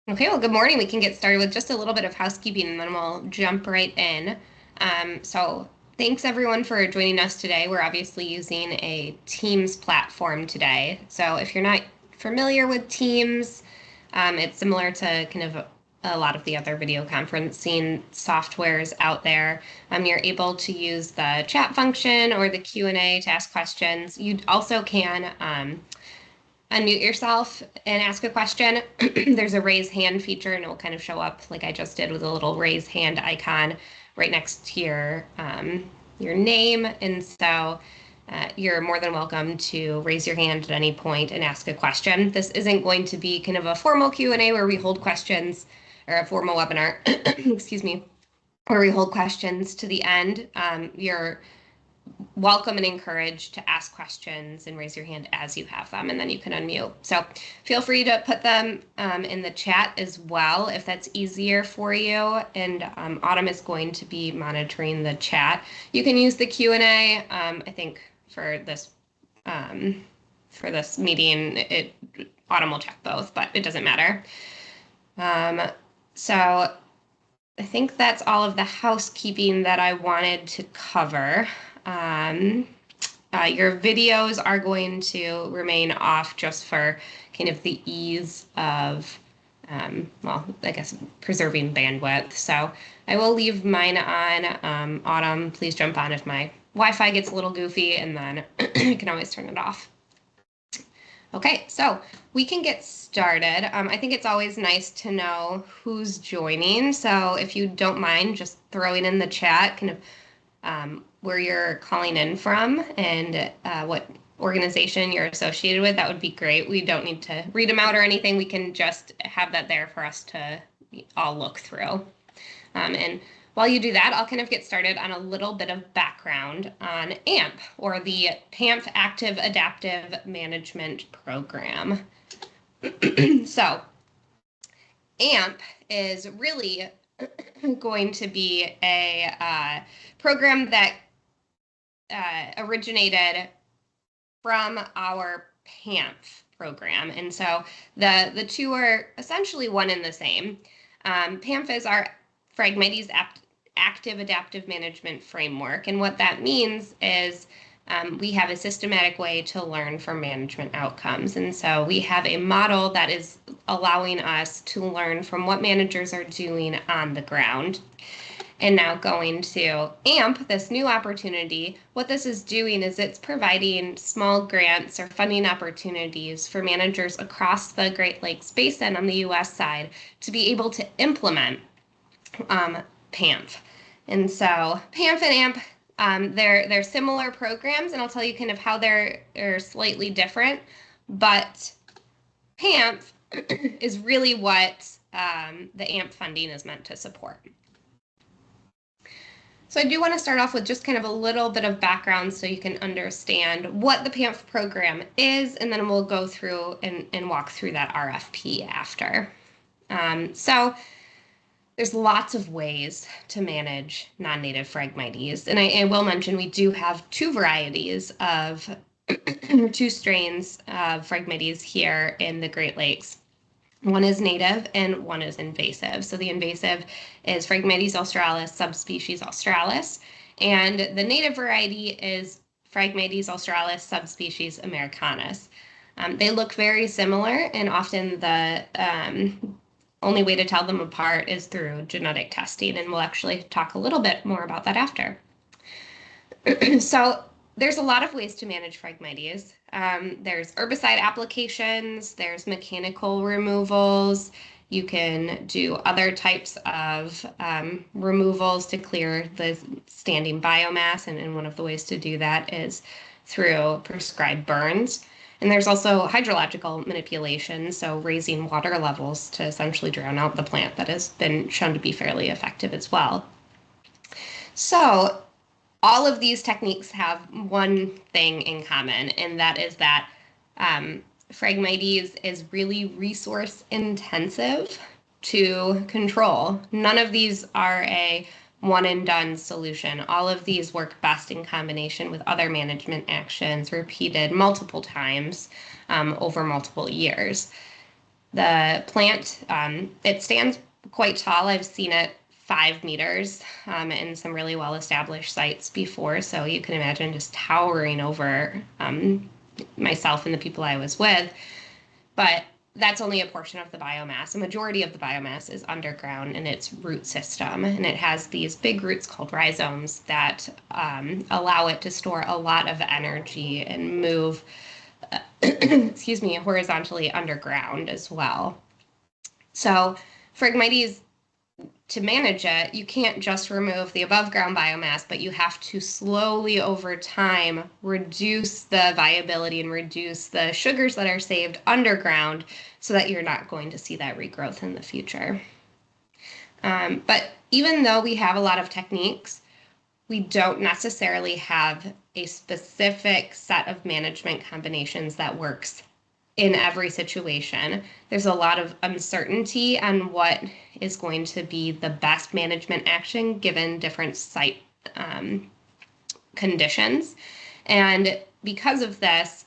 Okay, well, good morning. We can get started with just a little bit of housekeeping and then we'll jump right in. So thanks everyone for joining us today. We're obviously using a Teams platform today. So if you're not familiar with Teams, it's similar to kind of a lot of the other video conferencing softwares out there. You're able to use the chat function or the Q&A to ask questions. You also can unmute yourself and ask a question. There's a raise hand feature and it will kind of show up like I just did with a little raise hand icon right next to your name. And so you're more than welcome to raise your hand at any point and ask a question. This isn't going to be kind of a formal Q&A where we hold questions, or a formal webinar, excuse me, where we hold questions to the end. You're welcome and encouraged to ask questions and raise your hand as you have them, and then you can unmute. So feel free to put them in the chat as well if that's easier for you. And Autumn is going to be monitoring the chat. You can use the Q&A. I think for this meeting, Autumn will check both, but it doesn't matter. So I think that's all of the housekeeping that I wanted to cover. Your videos are going to remain off just for kind of the ease of, well, I guess preserving bandwidth. So I will leave mine on. Autumn, please jump on if my Wi-Fi gets a little goofy, and then you can always turn it off. Okay, so we can get started. I think it's always nice to know who's joining. So if you don't mind just throwing in the chat kind of where you're calling in from and what organization you're associated with, that would be great. We don't need to read them out or anything. We can just have that there for us to all look through. And while you do that, I'll kind of get started on a little bit of background on AMP, or the PAMF Active Adaptive Management Program. So AMP is really going to be a program that originated from our PAMF program. And so the two are essentially one and the same. PAMF is our Phragmites Active Adaptive Management Framework. And what that means is we have a systematic way to learn from management outcomes. And so we have a model that is allowing us to learn from what managers are doing on the ground. And now going to AMP, this new opportunity, what this is doing is it's providing small grants or funding opportunities for managers across the Great Lakes Basin on the US side to be able to implement PAMF. And so PAMF and AMP, they're similar programs, and I'll tell you kind of how they're slightly different, but PAMF is really what the AMP funding is meant to support. So I do want to start off with just kind of a little bit of background so you can understand what the PAMF program is, and then we'll go through and walk through that RFP after. So there's lots of ways to manage non-native Phragmites, and I will mention we do have two varieties of, two strains of Phragmites here in the Great Lakes. One is native and one is invasive. So the invasive is Phragmites australis, subspecies australis, and the native variety is Phragmites australis, subspecies americanus. They look very similar, and often the only way to tell them apart is through genetic testing, and we'll actually talk a little bit more about that after. So there's a lot of ways to manage Phragmites. There's herbicide applications, there's mechanical removals. You can do other types of removals to clear the standing biomass, and one of the ways to do that is through prescribed burns. And there's also hydrological manipulation, so raising water levels to essentially drown out the plant, that has been shown to be fairly effective as well. So all of these techniques have one thing in common, and that is that Phragmites is really resource intensive to control. None of these are a one and done solution. All of these work best in combination with other management actions repeated multiple times over multiple years. The plant, it stands quite tall. I've seen it 5 meters in some really well-established sites before, so you can imagine just towering over myself and the people I was with. But that's only a portion of the biomass. A majority of the biomass is underground in its root system, and it has these big roots called rhizomes that allow it to store a lot of energy and move, excuse me, horizontally underground as well. So Phragmites, to manage it, you can't just remove the above ground biomass, but you have to slowly over time reduce the viability and reduce the sugars that are saved underground so that you're not going to see that regrowth in the future. But even though we have a lot of techniques, we don't necessarily have a specific set of management combinations that works in every situation. There's a lot of uncertainty on what is going to be the best management action given different site conditions. And because of this,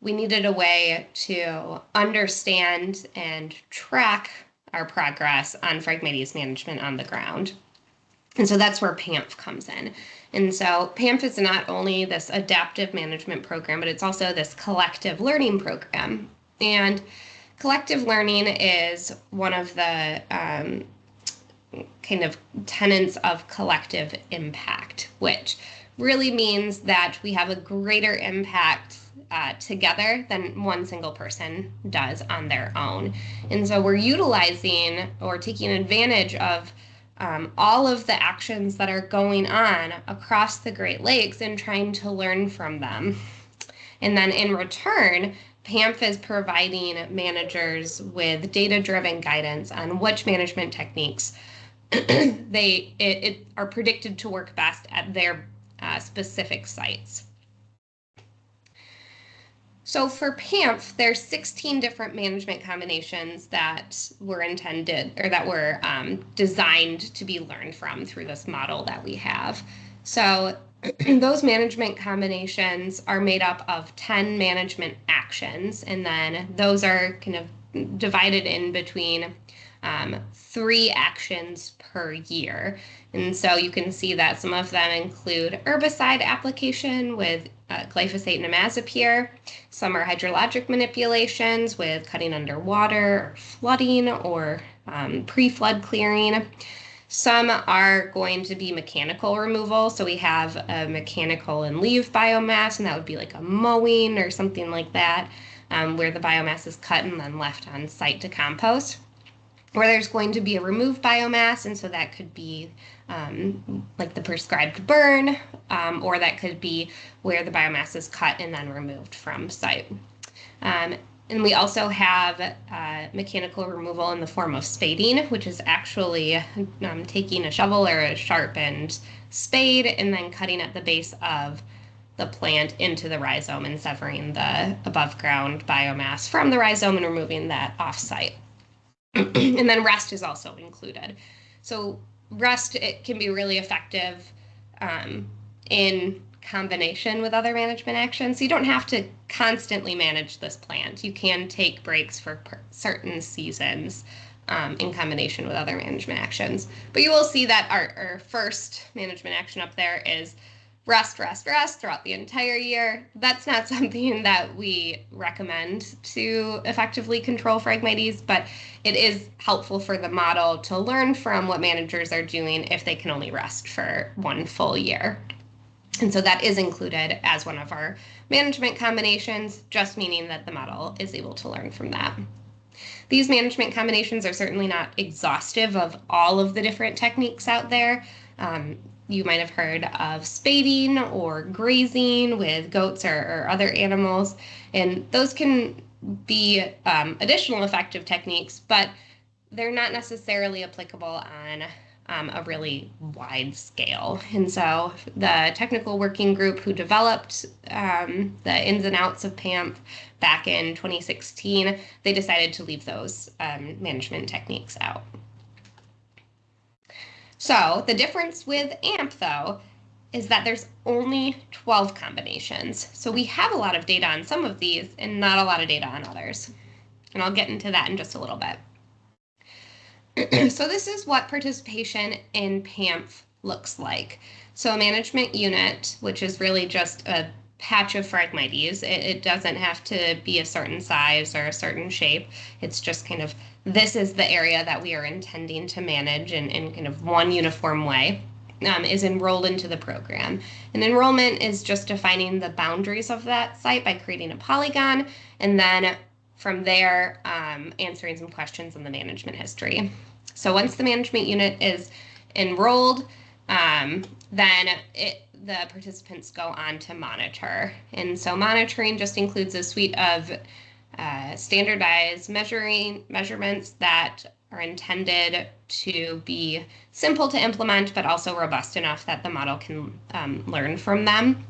we needed a way to understand and track our progress on Phragmites management on the ground. And so that's where PAMF comes in. And so PAMF is not only this adaptive management program, but it's also this collective learning program. And collective learning is one of the kind of tenets of collective impact, which really means that we have a greater impact together than one single person does on their own. And so we're utilizing or taking advantage of all of the actions that are going on across the Great Lakes and trying to learn from them. And then in return, PAMF is providing managers with data-driven guidance on which management techniques are predicted to work best at their specific sites. So for PAMF, there's 16 different management combinations that were intended or that were designed to be learned from through this model that we have. So those management combinations are made up of 10 management actions, and then those are kind of divided in between 3 actions per year. And so you can see that some of them include herbicide application with glyphosate and imazapyr. Some are hydrologic manipulations with cutting underwater, or flooding, or pre-flood clearing. Some are going to be mechanical removal. So we have a mechanical and leave biomass, and that would be like a mowing or something like that, where the biomass is cut and then left on site to compost. Or there's going to be a removed biomass, and so that could be like the prescribed burn, or that could be where the biomass is cut and then removed from site. And we also have mechanical removal in the form of spading, which is actually taking a shovel or a sharpened spade and then cutting at the base of the plant into the rhizome and severing the above ground biomass from the rhizome and removing that off-site. And then rest is also included. So rest, it can be really effective in combination with other management actions. So you don't have to constantly manage this plant. You can take breaks for certain seasons in combination with other management actions. But you will see that our first management action up there is rest, rest, rest throughout the entire year. That's not something that we recommend to effectively control Phragmites, but it is helpful for the model to learn from what managers are doing if they can only rest for 1 full year. And so that is included as one of our management combinations, just meaning that the model is able to learn from that. These management combinations are certainly not exhaustive of all of the different techniques out there. You might have heard of spading or grazing with goats or other animals, and those can be additional effective techniques, but they're not necessarily applicable on a really wide scale. And so the technical working group who developed the ins and outs of PAMF back in 2016, they decided to leave those management techniques out. So the difference with AMP, though, is that there's only 12 combinations. So we have a lot of data on some of these and not a lot of data on others. And I'll get into that in just a little bit. So this is what participation in PAMF looks like. So a management unit, which is really just a patch of Phragmites. It doesn't have to be a certain size or a certain shape. It's just kind of, this is the area that we are intending to manage in kind of one uniform way, is enrolled into the program. And enrollment is just defining the boundaries of that site by creating a polygon, and then from there, answering some questions on the management history. So once the management unit is enrolled, then the participants go on to monitor. And so monitoring just includes a suite of standardized measurements that are intended to be simple to implement, but also robust enough that the model can learn from them.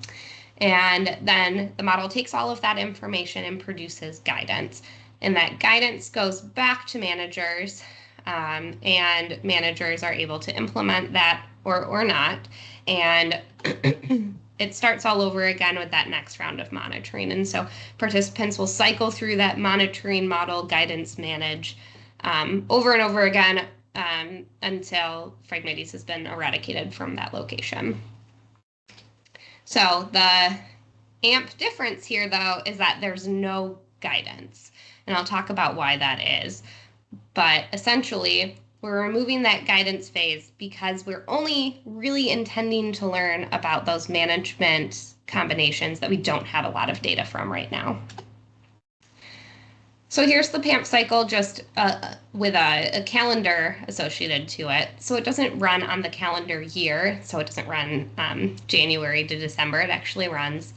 And then the model takes all of that information and produces guidance. And that guidance goes back to managers, and managers are able to implement that or not. And it starts all over again with that next round of monitoring. And so participants will cycle through that monitoring, model, guidance, manage over and over again until Phragmites has been eradicated from that location. So the AMP difference here, though, is that there's no guidance. And I'll talk about why that is. But essentially, we're removing that guidance phase because we're only really intending to learn about those management combinations that we don't have a lot of data from right now. So here's the PAMF cycle just with a calendar associated to it. So it doesn't run on the calendar year, so it doesn't run January to December. It actually runs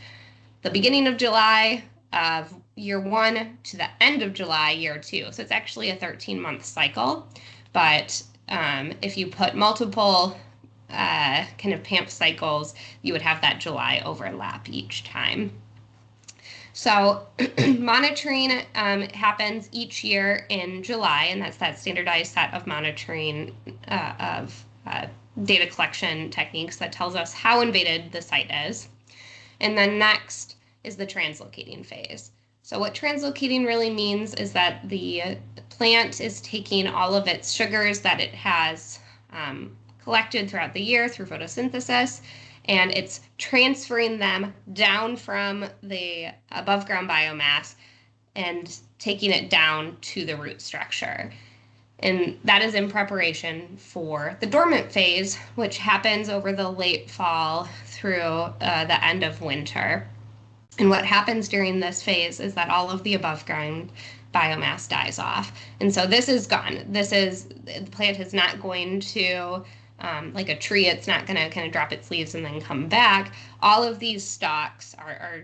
the beginning of July of year 1 to the end of July, year 2. So it's actually a 13-month cycle. But if you put multiple kind of PAMF cycles, you would have that July overlap each time. So monitoring happens each year in July, and that's that standardized set of monitoring of data collection techniques that tells us how invaded the site is. And then next is the translocating phase. So what translocating really means is that the plant is taking all of its sugars that it has collected throughout the year through photosynthesis, and it's transferring them down from the above ground biomass and taking it down to the root structure. And that is in preparation for the dormant phase, which happens over the late fall through the end of winter. And what happens during this phase is that all of the above ground biomass dies off. And so this is gone. The plant is not going to, like a tree, it's not going to kind of drop its leaves and then come back. All of these stalks are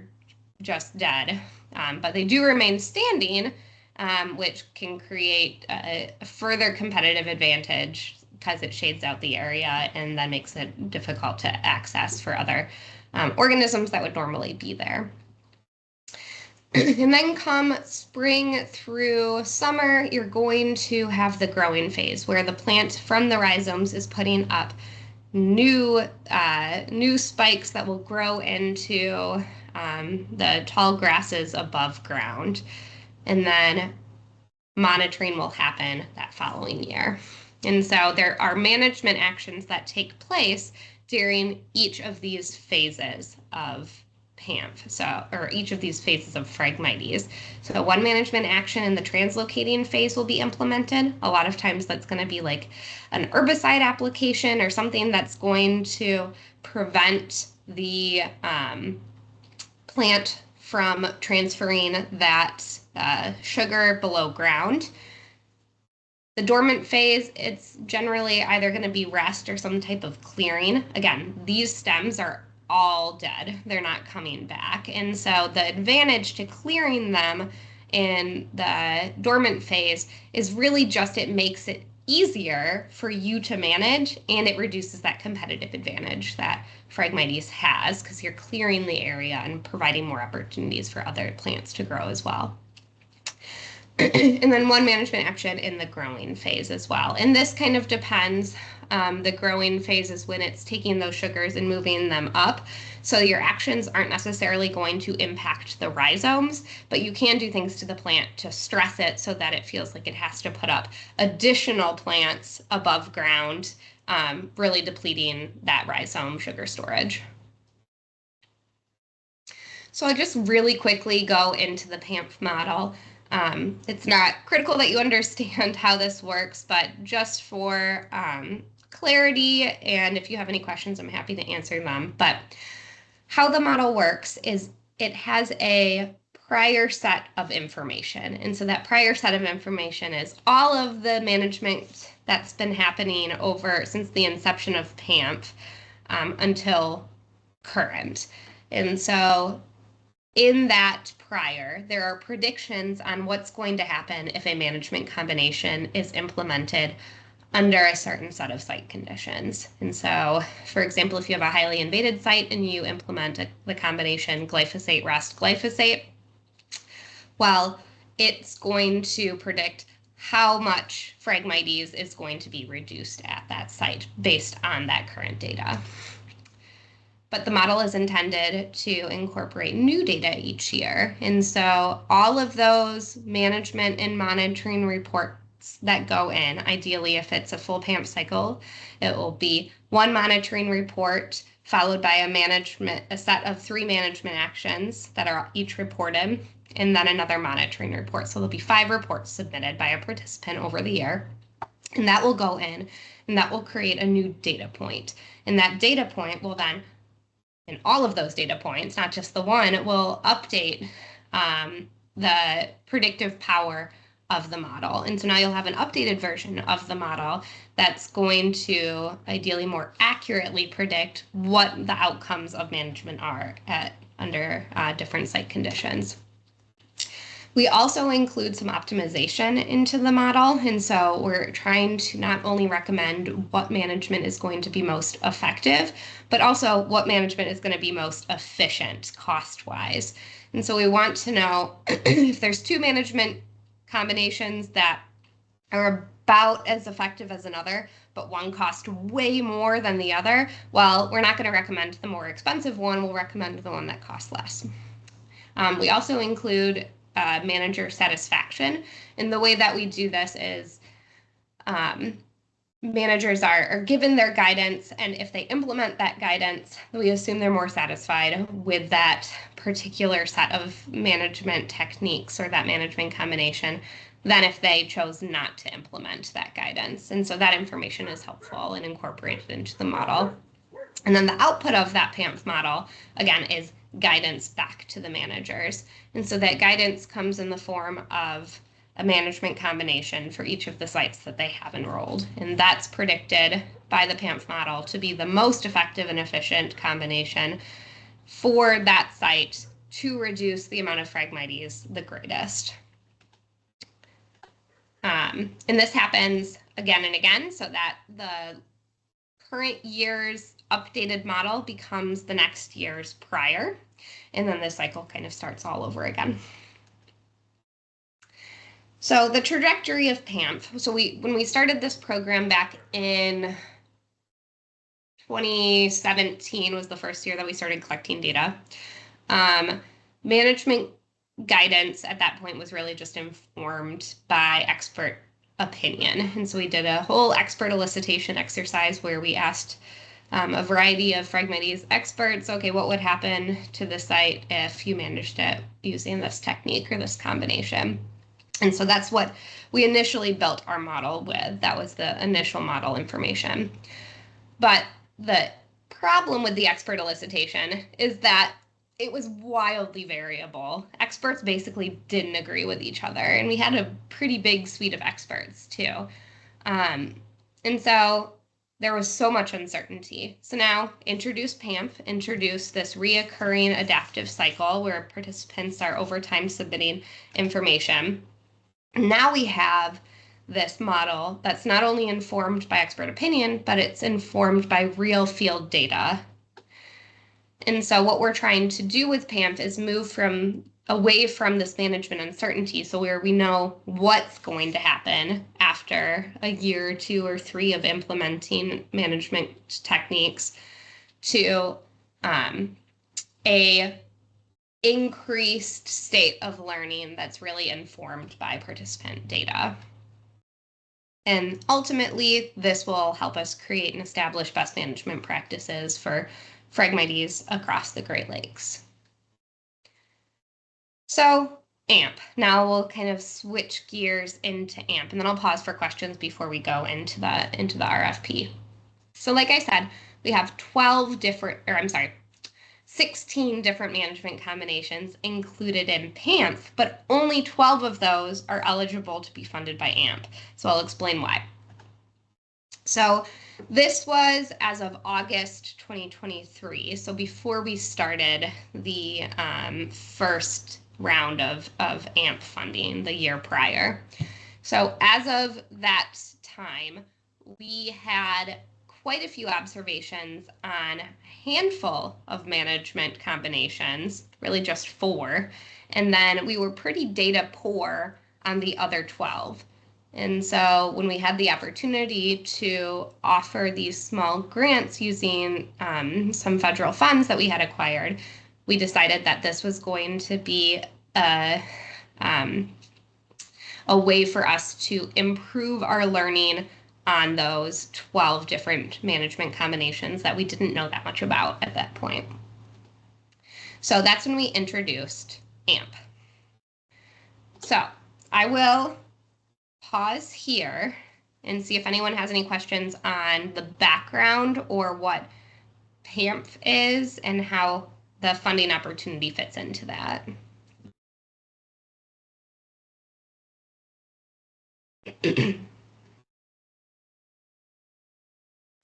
just dead, but they do remain standing, which can create a further competitive advantage because it shades out the area and that makes it difficult to access for other organisms that would normally be there. And then come spring through summer, you're going to have the growing phase where the plant from the rhizomes is putting up new spikes that will grow into the tall grasses above ground. And then monitoring will happen that following year. And so there are management actions that take place during each of these phases of PAMF, or each of these phases of Phragmites. So one management action in the translocating phase will be implemented. A lot of times that's going to be like an herbicide application or something that's going to prevent the plant from transferring that sugar below ground. The dormant phase, it's generally either going to be rest or some type of clearing. Again, these stems are all dead. They're not coming back. And so the advantage to clearing them in the dormant phase is really just it makes it easier for you to manage, and it reduces that competitive advantage that Phragmites has because you're clearing the area and providing more opportunities for other plants to grow as well. and then one management action in the growing phase as well. And this kind of depends. The growing phase is when it's taking those sugars and moving them up. So your actions aren't necessarily going to impact the rhizomes, but you can do things to the plant to stress it so that it feels like it has to put up additional plants above ground, really depleting that rhizome sugar storage. So I'll just really quickly go into the PAMF model. It's not critical that you understand how this works, but just for clarity, and if you have any questions, I'm happy to answer them. But how the model works is it has a prior set of information. And so that prior set of information is all of the management that's been happening since the inception of PAMF until current. And so in that prior, there are predictions on what's going to happen if a management combination is implemented under a certain set of site conditions. And so, for example, if you have a highly invaded site and you implement the combination glyphosate, rest, glyphosate, well, it's going to predict how much Phragmites is going to be reduced at that site based on that current data. But the model is intended to incorporate new data each year. And so all of those management and monitoring reports that go in, ideally if it's a full PAMF cycle, it will be one monitoring report followed by a set of 3 management actions that are each reported, and then another monitoring report. So there'll be 5 reports submitted by a participant over the year. And that will go in, and that will create a new data point. And that data point will then, in all of those data points, not just the one, it will update the predictive power of the model. And so now you'll have an updated version of the model that's going to ideally more accurately predict what the outcomes of management are under different site conditions. We also include some optimization into the model, and so we're trying to not only recommend what management is going to be most effective, but also what management is going to be most efficient cost-wise. And so we want to know if there's 2 management combinations that are about as effective as another, but one costs way more than the other, well, we're not going to recommend the more expensive one, we'll recommend the one that costs less. We also include manager satisfaction. And the way that we do this is managers are given their guidance, and if they implement that guidance, we assume they're more satisfied with that particular set of management techniques or that management combination than if they chose not to implement that guidance. And so that information is helpful and incorporated into the model. And then the output of that PAMF model, again, is guidance back to the managers. And so that guidance comes in the form of a management combination for each of the sites that they have enrolled. And that's predicted by the PAMF model to be the most effective and efficient combination for that site to reduce the amount of Phragmites the greatest. And this happens again and again, so that the current year's updated model becomes the next year's prior, and then the cycle kind of starts all over again. So the trajectory of PAMF. So when we started this program back in 2017 was the first year that we started collecting data. Management guidance at that point was really just informed by expert opinion. And so we did a whole expert elicitation exercise where we asked a variety of Phragmites experts, okay, what would happen to the site if you managed it using this technique or this combination? And so that's what we initially built our model with. That was the initial model information. But the problem with the expert elicitation is that it was wildly variable. Experts basically didn't agree with each other, and we had a pretty big suite of experts too. And so there was so much uncertainty. So now introduce PAMF, introduce this reoccurring adaptive cycle where participants are over time submitting information. Now we have this model that's not only informed by expert opinion, but it's informed by real field data. And so what we're trying to do with PAMF is move from away from this management uncertainty, so where we know what's going to happen after a year or 2 or 3 of implementing management techniques, to a increased state of learning that's really informed by participant data. And ultimately, this will help us create and establish best management practices for Phragmites across the Great Lakes. So AMP. Now we'll kind of switch gears into AMP, and then I'll pause for questions before we go into the RFP. So like I said, we have 16 different management combinations included in PAMF, but only 12 of those are eligible to be funded by AMP. So I'll explain why. So this was as of August 2023, so before we started the first round of AMP funding the year prior. So as of that time, we had quite a few observations on a handful of management combinations, really just 4, and then we were pretty data poor on the other 12. And so when we had the opportunity to offer these small grants using some federal funds that we had acquired, we decided that this was going to be a way for us to improve our learning on those 12 different management combinations that we didn't know that much about at that point. So that's when we introduced AMP. So I will pause here and see if anyone has any questions on the background or what PAMF is and how the funding opportunity fits into that.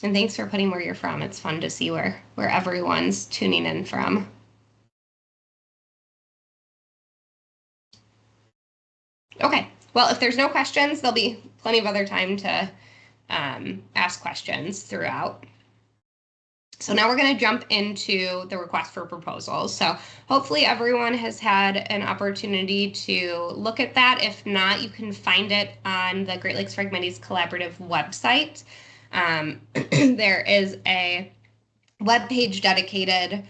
And thanks for putting where you're from. It's fun to see where everyone's tuning in from. Okay, well, if there's no questions, there'll be plenty of other time to ask questions throughout. So now we're going to jump into the request for proposals. So hopefully everyone has had an opportunity to look at that. If not, you can find it on the Great Lakes Phragmites Collaborative website. There is a web page dedicated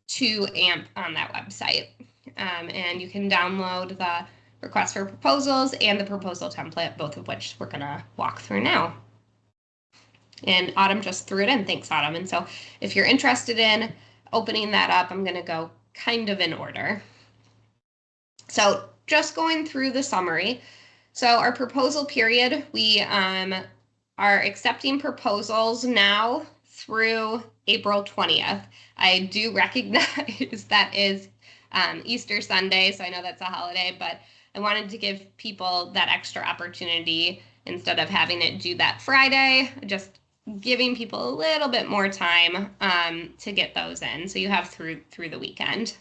to AMP on that website. And you can download the request for proposals and the proposal template, both of which we're going to walk through now. And Autumn just threw it in. Thanks, Autumn. And so if you're interested in opening that up, I'm going to go kind of in order. So just going through the summary. So our proposal period, we are accepting proposals now through April 20th. I do recognize that is Easter Sunday, so I know that's a holiday, but I wanted to give people that extra opportunity instead of having it due that Friday, just giving people a little bit more time to get those in. So you have through the weekend.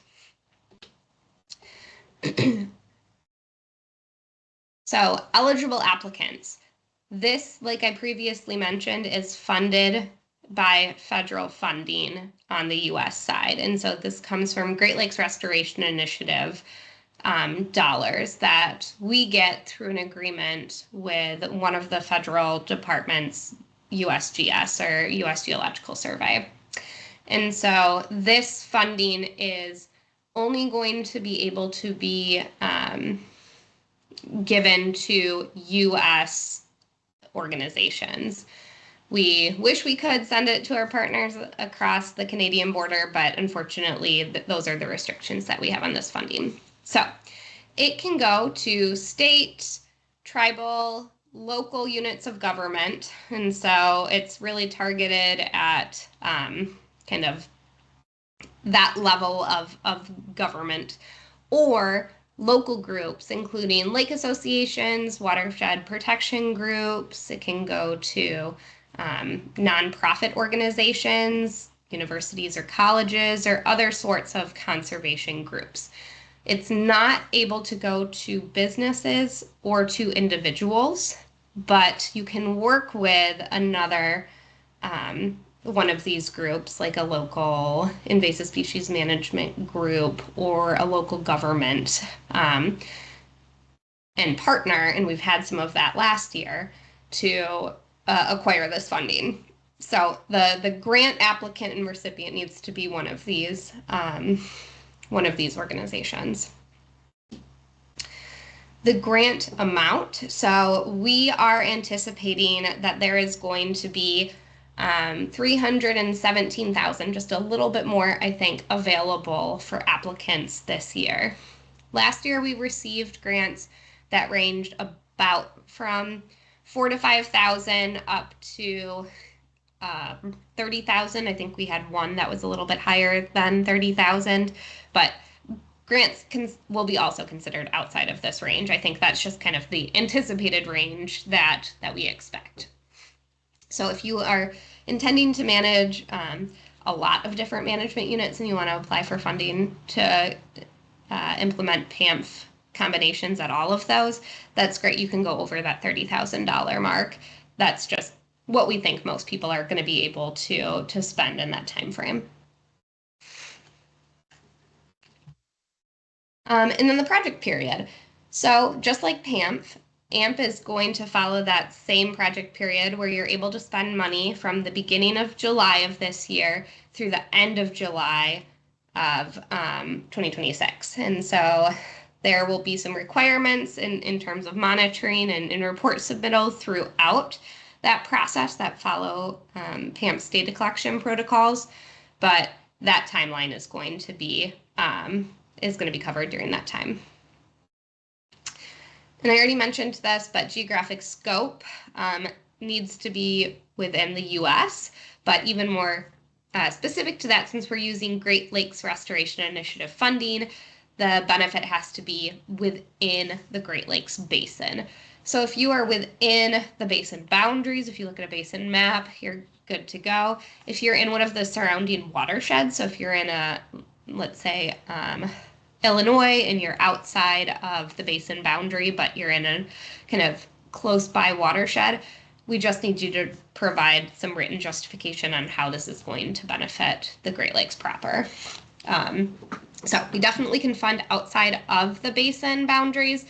So eligible applicants. This, like I previously mentioned, is funded by federal funding on the U.S. side. And so this comes from Great Lakes Restoration Initiative dollars that we get through an agreement with one of the federal departments, USGS or U.S. Geological Survey. And so this funding is only going to be able to be given to U.S. organizations. We wish we could send it to our partners across the Canadian border, but unfortunately, those are the restrictions that we have on this funding. So it can go to state, tribal, local units of government, and so it's really targeted at kind of that level of government, or local groups, including lake associations, watershed protection groups. It can go to nonprofit organizations, universities or colleges, or other sorts of conservation groups. It's not able to go to businesses or to individuals, but you can work with another one of these groups, like a local invasive species management group or a local government, and partner, and we've had some of that last year, to acquire this funding. So the grant applicant and recipient needs to be one of these organizations. The grant amount. So we are anticipating that there is going to be 317,000, just a little bit more, I think, available for applicants this year. Last year we received grants that ranged about from 4,000 to 5,000 up to 30,000. I think we had one that was a little bit higher than 30,000, but grants will be also considered outside of this range. I think that's just kind of the anticipated range that we expect. So if you are intending to manage a lot of different management units and you want to apply for funding to implement PAMF combinations at all of those, that's great. You can go over that $30,000 mark. That's just what we think most people are going to be able to spend in that time frame. And then the project period. So just like PAMF, AMP is going to follow that same project period where you're able to spend money from the beginning of July of this year through the end of July of 2026. And so there will be some requirements in terms of monitoring and report submittal throughout that process that follow PAMP's data collection protocols, but that timeline is going to be covered during that time. And I already mentioned this, but geographic scope needs to be within the U.S., but even more specific to that, since we're using Great Lakes Restoration Initiative funding, the benefit has to be within the Great Lakes Basin. So if you are within the basin boundaries, if you look at a basin map, you're good to go. If you're in one of the surrounding watersheds, so if you're in a, let's say, Illinois and you're outside of the basin boundary, but you're in a kind of close by watershed, we just need you to provide some written justification on how this is going to benefit the Great Lakes proper. So we definitely can fund outside of the basin boundaries,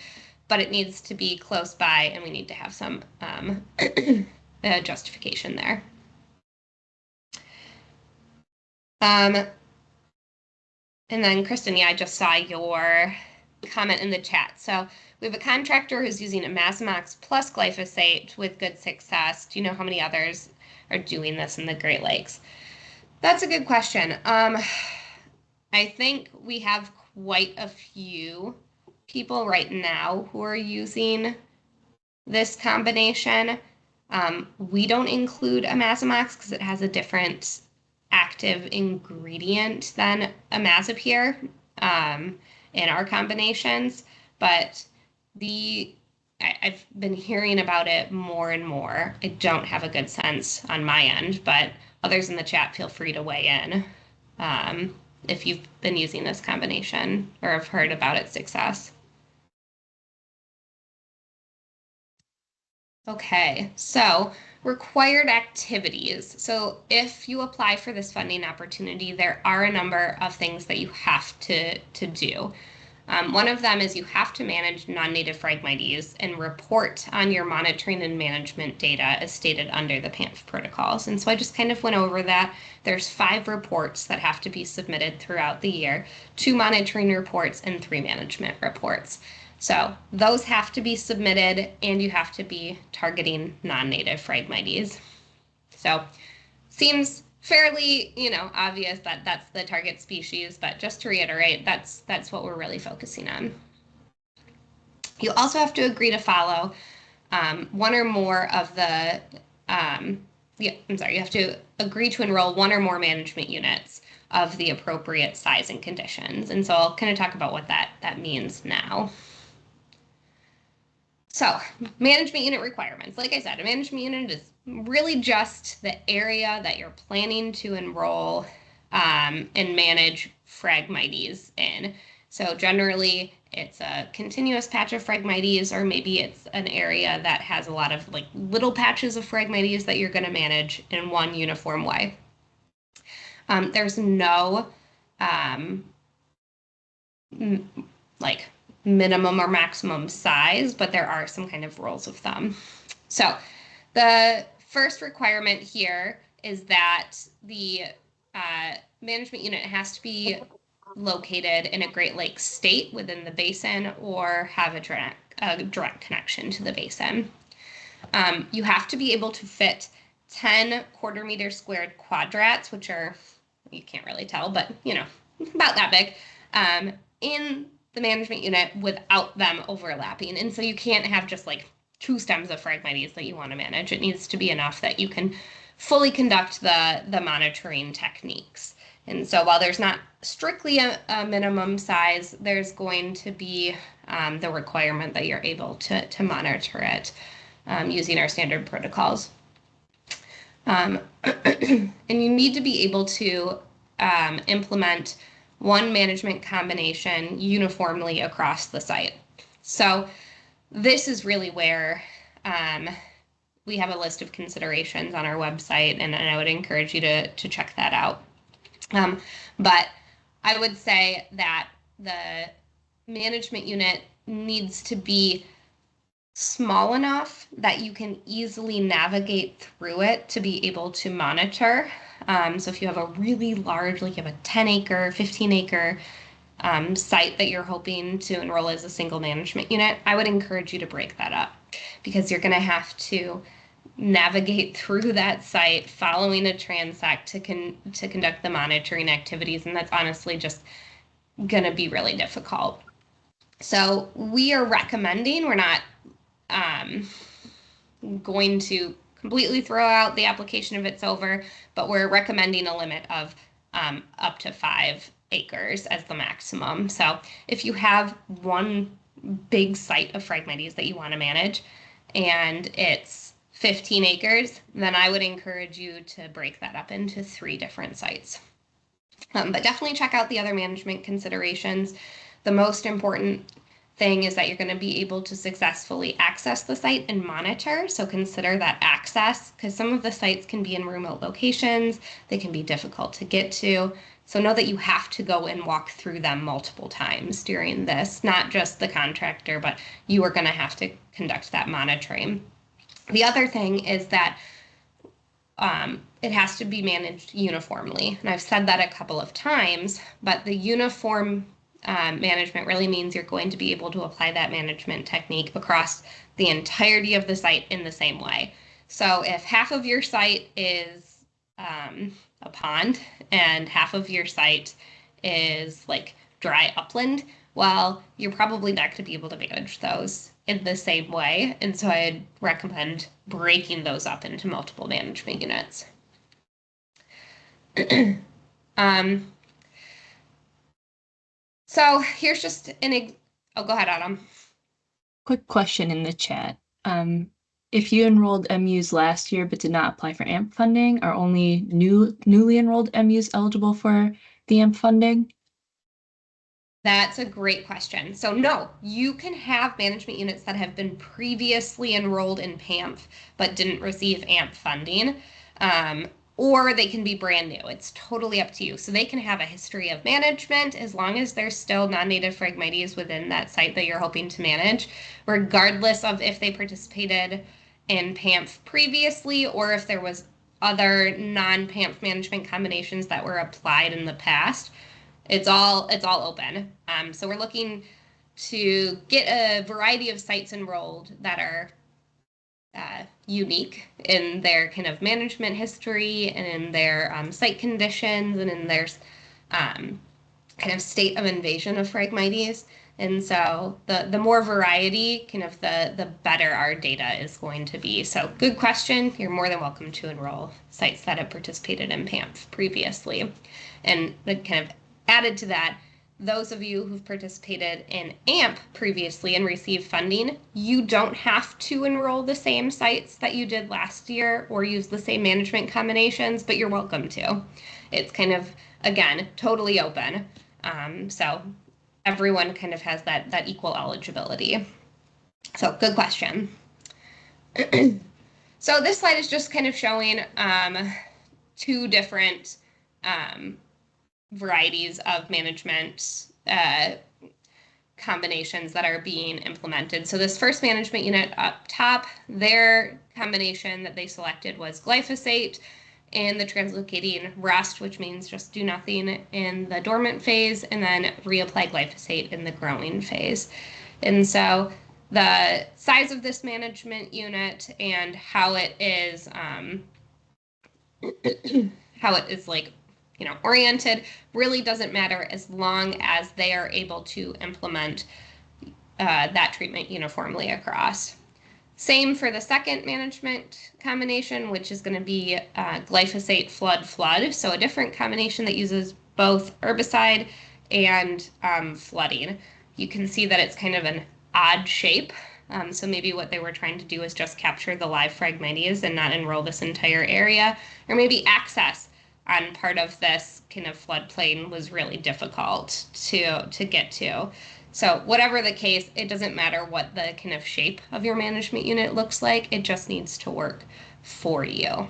but it needs to be close by and we need to have some justification there. And then Kristen, yeah, I just saw your comment in the chat. So we have a contractor who's using imazamox plus glyphosate with good success. Do you know how many others are doing this in the Great Lakes? That's a good question. I think we have quite a few people right now who are using this combination. We don't include imazamox because it has a different active ingredient than imazapyr in our combinations, but I've been hearing about it more and more. I don't have a good sense on my end, but others in the chat, feel free to weigh in if you've been using this combination or have heard about its success. Okay, so required activities. So if you apply for this funding opportunity, there are a number of things that you have to do. One of them is you have to manage non-native Phragmites and report on your monitoring and management data as stated under the PAMF protocols. And so I just kind of went over that. There's 5 reports that have to be submitted throughout the year, 2 monitoring reports and 3 management reports. So those have to be submitted and you have to be targeting non-native Phragmites. So seems fairly, obvious that that's the target species, but just to reiterate, that's what we're really focusing on. You also have to agree to follow one or more of the, you have to agree to enroll 1 or more management units of the appropriate size and conditions. And so I'll kind of talk about what that means now. So management unit requirements. Like I said, a management unit is really just the area that you're planning to enroll and manage Phragmites in. So generally it's a continuous patch of Phragmites, or maybe it's an area that has a lot of like little patches of Phragmites that you're going to manage in one uniform way. There's no like minimum or maximum size, but there are some kind of rules of thumb. So the first requirement here is that the management unit has to be located in a Great Lakes state within the basin or have a direct connection to the basin. You have to be able to fit 10 quarter-meter squared quadrats, which are, you can't really tell, but about that big, in the management unit without them overlapping. And so you can't have just like 2 stems of Phragmites that you want to manage. It needs to be enough that you can fully conduct the monitoring techniques. And so while there's not strictly a minimum size, there's going to be the requirement that you're able to monitor it using our standard protocols. And you need to be able to implement one management combination uniformly across the site. So this is really where we have a list of considerations on our website, and I would encourage you to check that out. But I would say that the management unit needs to be small enough that you can easily navigate through it to be able to monitor. So if you have a really large, like you have a 10-acre, 15-acre site that you're hoping to enroll as a single management unit, I would encourage you to break that up, because you're going to have to navigate through that site following a transect to conduct the monitoring activities, and that's honestly just going to be really difficult. So we are recommending, we're not going to completely throw out the application if it's over, but we're recommending a limit of up to 5 acres as the maximum. So if you have one big site of Phragmites that you want to manage and it's 15 acres, then I would encourage you to break that up into 3 different sites. But definitely check out the other management considerations. The most important thing is that you're going to be able to successfully access the site and monitor. So consider that access, because some of the sites can be in remote locations. They can be difficult to get to. So know that you have to go and walk through them multiple times during this, not just the contractor, but you are going to have to conduct that monitoring. The other thing is that it has to be managed uniformly. And I've said that a couple of times, but the uniform management really means you're going to be able to apply that management technique across the entirety of the site in the same way. So if half of your site is a pond and half of your site is like dry upland, well, you're probably not going to be able to manage those in the same way. And so I'd recommend breaking those up into multiple management units. So here's just oh, go ahead, Adam. Quick question in the chat. If you enrolled MUs last year but did not apply for AMP funding, are only newly enrolled MUs eligible for the AMP funding? That's a great question. So no, you can have management units that have been previously enrolled in PAMF but didn't receive AMP funding, or they can be brand new. It's totally up to you. So they can have a history of management as long as there's still non-native Phragmites within that site that you're hoping to manage, regardless of if they participated in PAMF previously or if there was other non-PAMF management combinations that were applied in the past. It's all open. So we're looking to get a variety of sites enrolled that are unique in their kind of management history and in their site conditions and in their kind of state of invasion of Phragmites. And so the more variety, kind of the better our data is going to be. So good question. You're more than welcome to enroll sites that have participated in PAMF previously. And kind of added to that, those of you who've participated in AMP previously and received funding, you don't have to enroll the same sites that you did last year or use the same management combinations, but you're welcome to. It's kind of, again, totally open. So everyone kind of has that equal eligibility. So good question. So this slide is just kind of showing 2 different varieties of management combinations that are being implemented. So this first management unit up top, their combination that they selected was glyphosate in the translocating rest, which means just do nothing in the dormant phase, and then reapply glyphosate in the growing phase. And so the size of this management unit and how it is like, oriented really doesn't matter as long as they are able to implement that treatment uniformly across. Same for the second management combination, which is going to be glyphosate flood. So a different combination that uses both herbicide and flooding. You can see that it's kind of an odd shape. So maybe what they were trying to do is just capture the live phragmites and not enroll this entire area, or maybe access on part of this kind of floodplain was really difficult to get to. So whatever the case, it doesn't matter what the kind of shape of your management unit looks like, it just needs to work for you.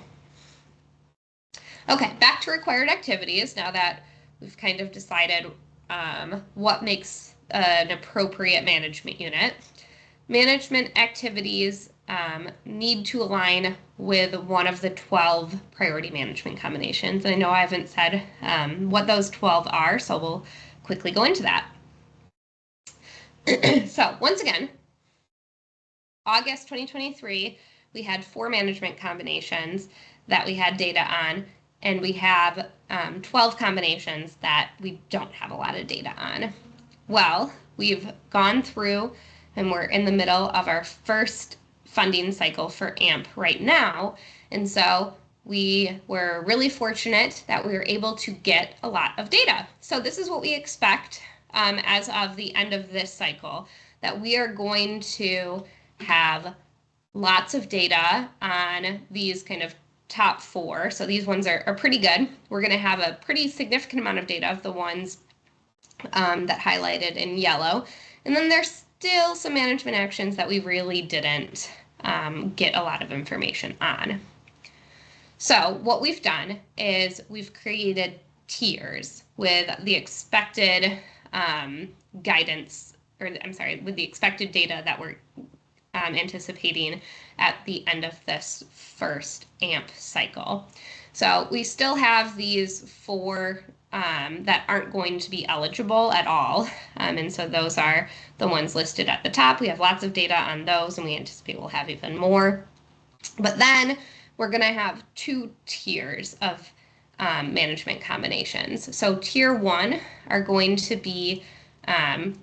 Okay, back to required activities now that we've kind of decided what makes an appropriate management unit. Management activities need to align with one of the 12 priority management combinations. And I know I haven't said what those 12 are, so we'll quickly go into that. So once again, August 2023, we had 4 management combinations that we had data on, and we have 12 combinations that we don't have a lot of data on. Well, we've gone through and we're in the middle of our first funding cycle for AMP right now. And so we were really fortunate that we were able to get a lot of data. So this is what we expect as of the end of this cycle, that we are going to have lots of data on these kind of top 4. So these ones are pretty good. We're going to have a pretty significant amount of data of the ones that highlighted in yellow. And then there's still some management actions that we really didn't get a lot of information on. So what we've done is we've created tiers with the expected guidance, or I'm sorry, with the expected data that we're anticipating at the end of this first AMP cycle. So we still have these 4 that aren't going to be eligible at all. And so those are the ones listed at the top. We have lots of data on those, and we anticipate we'll have even more. But then we're going to have 2 tiers of management combinations. So tier 1 are going to be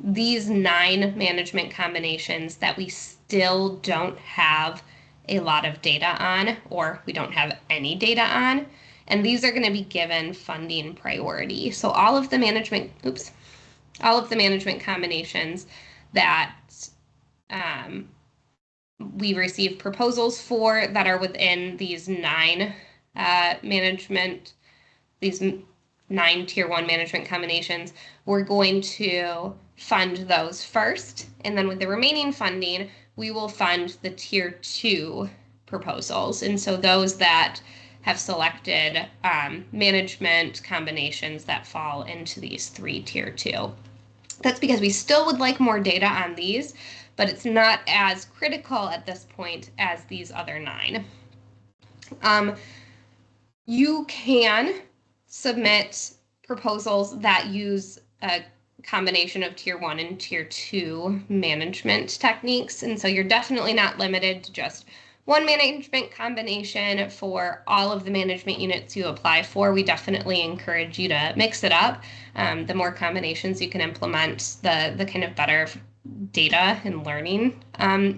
these 9 management combinations that we still don't have a lot of data on, or we don't have any data on. And these are going to be given funding priority. So all of the management combinations that we receive proposals for that are within these 9 tier 1 management combinations, we're going to fund those first. And then with the remaining funding, we will fund the tier 2 proposals. And so those that have selected management combinations that fall into these 3 tier 2. That's because we still would like more data on these, but it's not as critical at this point as these other 9. You can submit proposals that use a combination of tier 1 and tier 2 management techniques, and so you're definitely not limited to just one management combination for all of the management units you apply for. We definitely encourage you to mix it up. The more combinations you can implement, the kind of better data and learning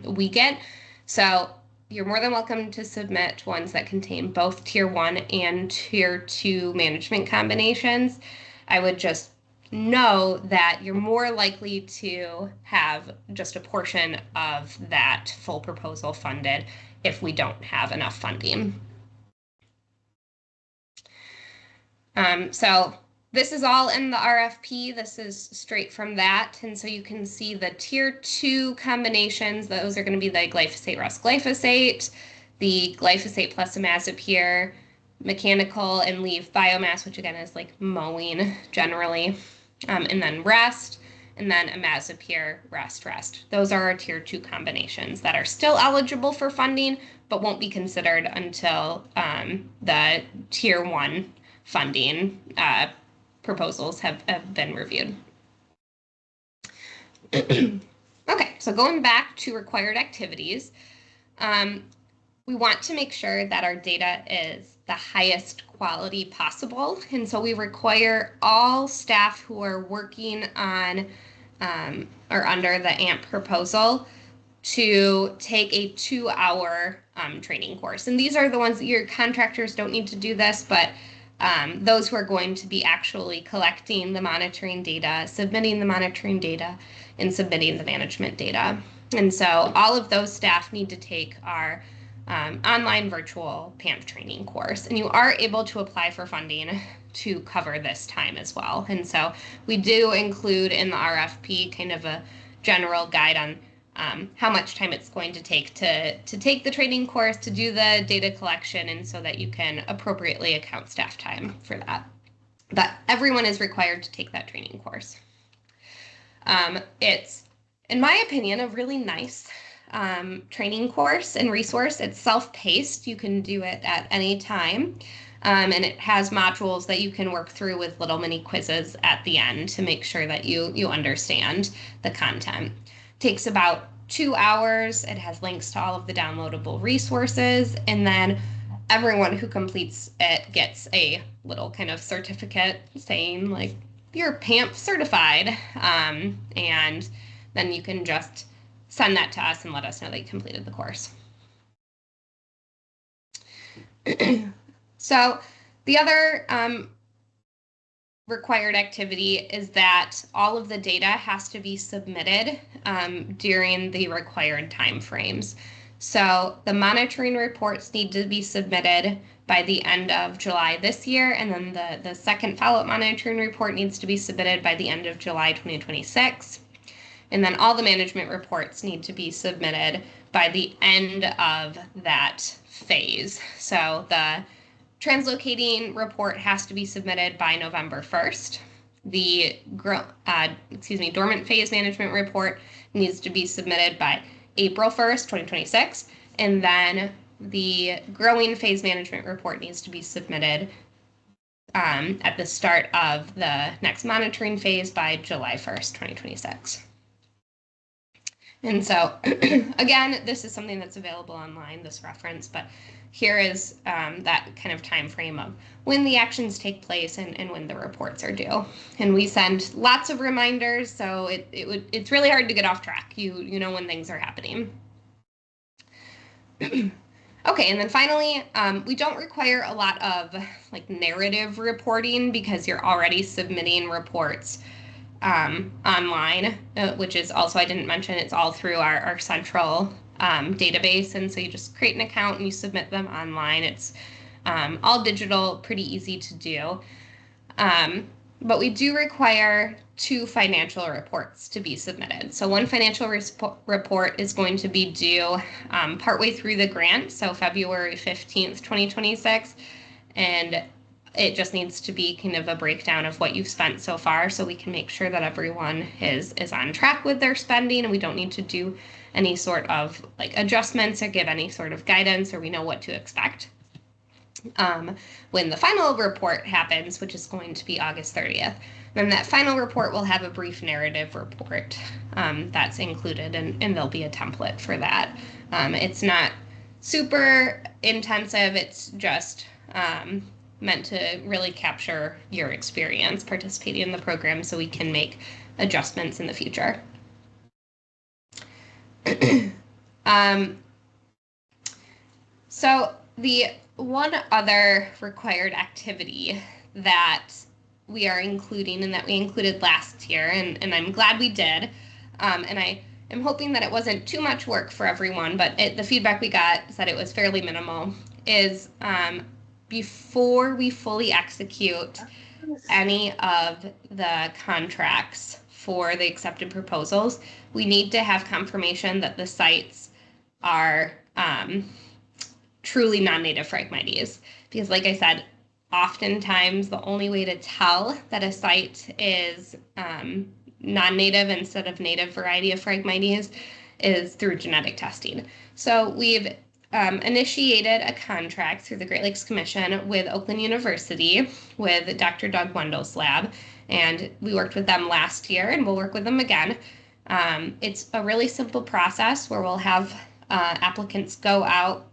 we get. So you're more than welcome to submit ones that contain both tier 1 and tier 2 management combinations. I would just know that you're more likely to have just a portion of that full proposal funded if we don't have enough funding. So this is all in the RFP. This is straight from that. And so you can see the tier 2 combinations. Those are going to be the glyphosate, rust glyphosate, the glyphosate plus imazapyr, mechanical and leave biomass, which again is like mowing generally, and then rest, and then imazapyr, rest. Those are our tier 2 combinations that are still eligible for funding, but won't be considered until the tier 1 funding proposals have been reviewed. Okay, so going back to required activities, we want to make sure that our data is the highest quality possible. And so we require all staff who are working on or under the AMP proposal to take a 2-hour training course. And these are the ones that your contractors don't need to do this, but those who are going to be actually collecting the monitoring data, submitting the monitoring data, and submitting the management data. And so all of those staff need to take our online virtual PAMF training course. And you are able to apply for funding to cover this time as well. And so we do include in the RFP kind of a general guide on how much time it's going to take the training course, to do the data collection, and so that you can appropriately account staff time for that. But everyone is required to take that training course. It's, in my opinion, a really nice training course and resource. It's self-paced. You can do it at any time. And it has modules that you can work through with little mini quizzes at the end to make sure that you understand the content. It takes about 2 hours. It has links to all of the downloadable resources. And then everyone who completes it gets a little kind of certificate saying like, you're PAMF certified. And then you can just send that to us and let us know that you completed the course. So the other required activity is that all of the data has to be submitted during the required timeframes. So the monitoring reports need to be submitted by the end of July this year, and then the second follow-up monitoring report needs to be submitted by the end of July 2026. And then all the management reports need to be submitted by the end of that phase. So the translocating report has to be submitted by November 1st. The dormant phase management report needs to be submitted by April 1st, 2026. And then the growing phase management report needs to be submitted at the start of the next monitoring phase by July 1st, 2026. And so, again, this is something that's available online, this reference, but here is that kind of time frame of when the actions take place and when the reports are due. And we send lots of reminders, so it's really hard to get off track. You know when things are happening. Okay, and then finally, we don't require a lot of like narrative reporting because you're already submitting reports online, which is also, I didn't mention, it's all through our central database. And so you just create an account and you submit them online. It's all digital, pretty easy to do. But we do require 2 financial reports to be submitted. So one financial report is going to be due partway through the grant, so February 15th, 2026. And it just needs to be kind of a breakdown of what you've spent so far, so we can make sure that everyone is on track with their spending and we don't need to do any sort of like adjustments or give any sort of guidance, or we know what to expect. When the final report happens, which is going to be August 30th, then that final report will have a brief narrative report that's included, and there'll be a template for that. It's not super intensive, it's just meant to really capture your experience participating in the program so we can make adjustments in the future. So the one other required activity that we are including and that we included last year, and I'm glad we did, and I am hoping that it wasn't too much work for everyone, but the feedback we got said it was fairly minimal, is before we fully execute any of the contracts for the accepted proposals, we need to have confirmation that the sites are truly non-native Phragmites. Because like I said, oftentimes the only way to tell that a site is non-native instead of native variety of Phragmites is through genetic testing. So we've initiated a contract through the Great Lakes Commission with Oakland University with Dr. Doug Wendell's lab, and we worked with them last year and we'll work with them again. It's a really simple process where we'll have applicants go out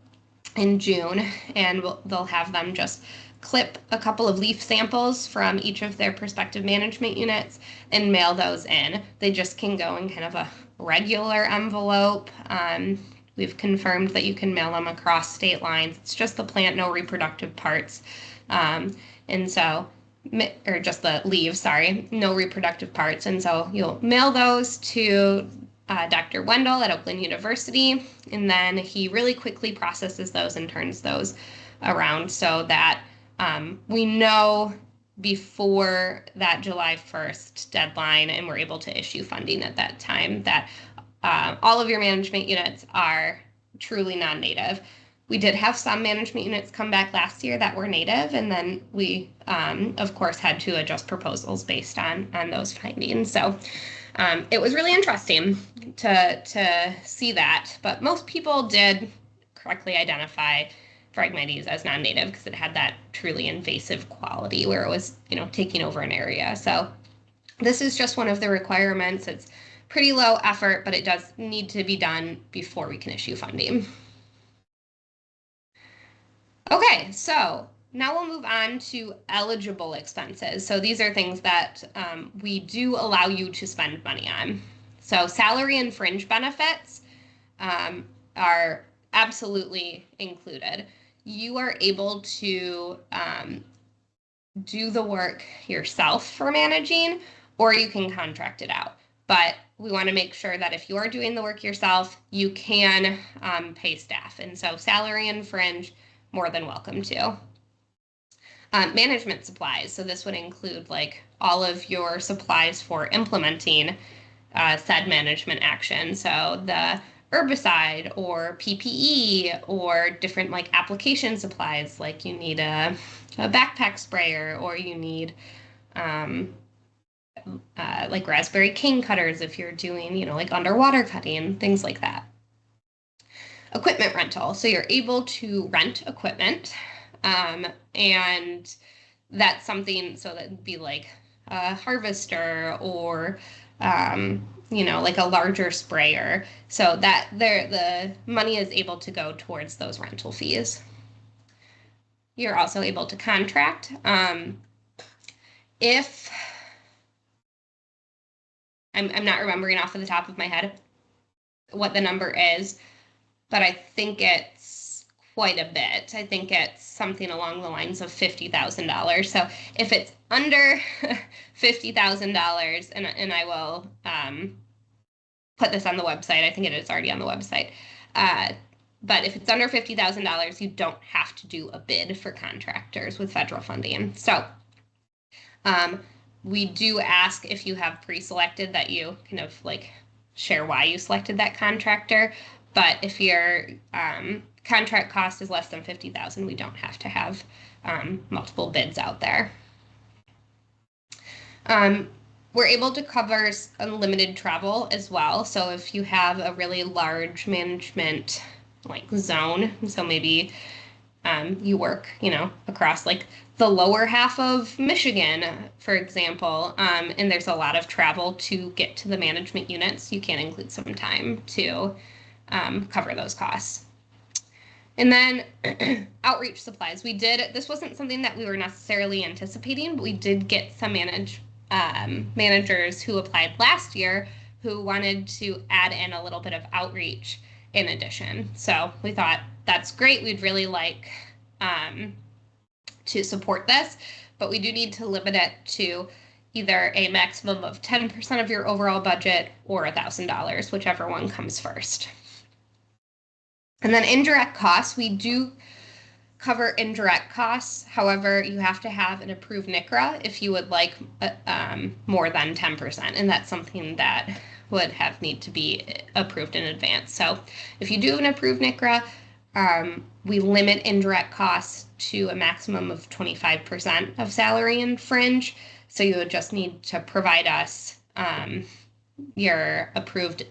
in June and they'll have them just clip a couple of leaf samples from each of their prospective management units and mail those in. They just can go in kind of a regular envelope. We've confirmed that you can mail them across state lines. It's just the plant, no reproductive parts. And so, or just the leaves, sorry, no reproductive parts. And so you'll mail those to Dr. Wendell at Oakland University, and then he really quickly processes those and turns those around so that we know before that July 1st deadline, and we're able to issue funding at that time, that all of your management units are truly non-native. We did have some management units come back last year that were native, and then we, of course, had to adjust proposals based on those findings. So it was really interesting to see that, but most people did correctly identify Phragmites as non-native because it had that truly invasive quality where it was, taking over an area. So this is just one of the requirements. It's pretty low effort, but it does need to be done before we can issue funding. Okay, so now we'll move on to eligible expenses. So these are things that we do allow you to spend money on. So salary and fringe benefits are absolutely included. You are able to do the work yourself for managing, or you can contract it out. But we want to make sure that if you are doing the work yourself, you can pay staff. And so salary and fringe, more than welcome to. Management supplies. So this would include like all of your supplies for implementing said management action. So the herbicide or PPE or different like application supplies, like you need a backpack sprayer, or you need like raspberry cane cutters if you're doing, like underwater cutting, things like that. Equipment rental. So you're able to rent equipment, and that's something, so that'd be like a harvester or like a larger sprayer, so that the money is able to go towards those rental fees. You're also able to contract. If I'm not remembering off of the top of my head what the number is, but I think it's quite a bit. I think it's something along the lines of $50,000. So if it's under $50,000, and I will put this on the website. I think it is already on the website. But if it's under $50,000, you don't have to do a bid for contractors with federal funding. So we do ask if you have pre-selected that you kind of like share why you selected that contractor. But if your contract cost is less than $50,000, we don't have to have multiple bids out there. We're able to cover unlimited travel as well. So if you have a really large management like zone, so maybe you work, across like the lower half of Michigan, for example, and there's a lot of travel to get to the management units, you can include some time to cover those costs. And then outreach supplies. This wasn't something that we were necessarily anticipating, but we did get some managers who applied last year who wanted to add in a little bit of outreach in addition. So we thought that's great. We'd really like to support this, but we do need to limit it to either a maximum of 10% of your overall budget or $1,000, whichever one comes first. And then indirect costs, we do cover indirect costs. However, you have to have an approved NCRA if you would like more than 10%, and that's something that would need to be approved in advance. So if you do have an approved NCRA, We limit indirect costs to a maximum of 25% of salary and fringe. So you would just need to provide us your approved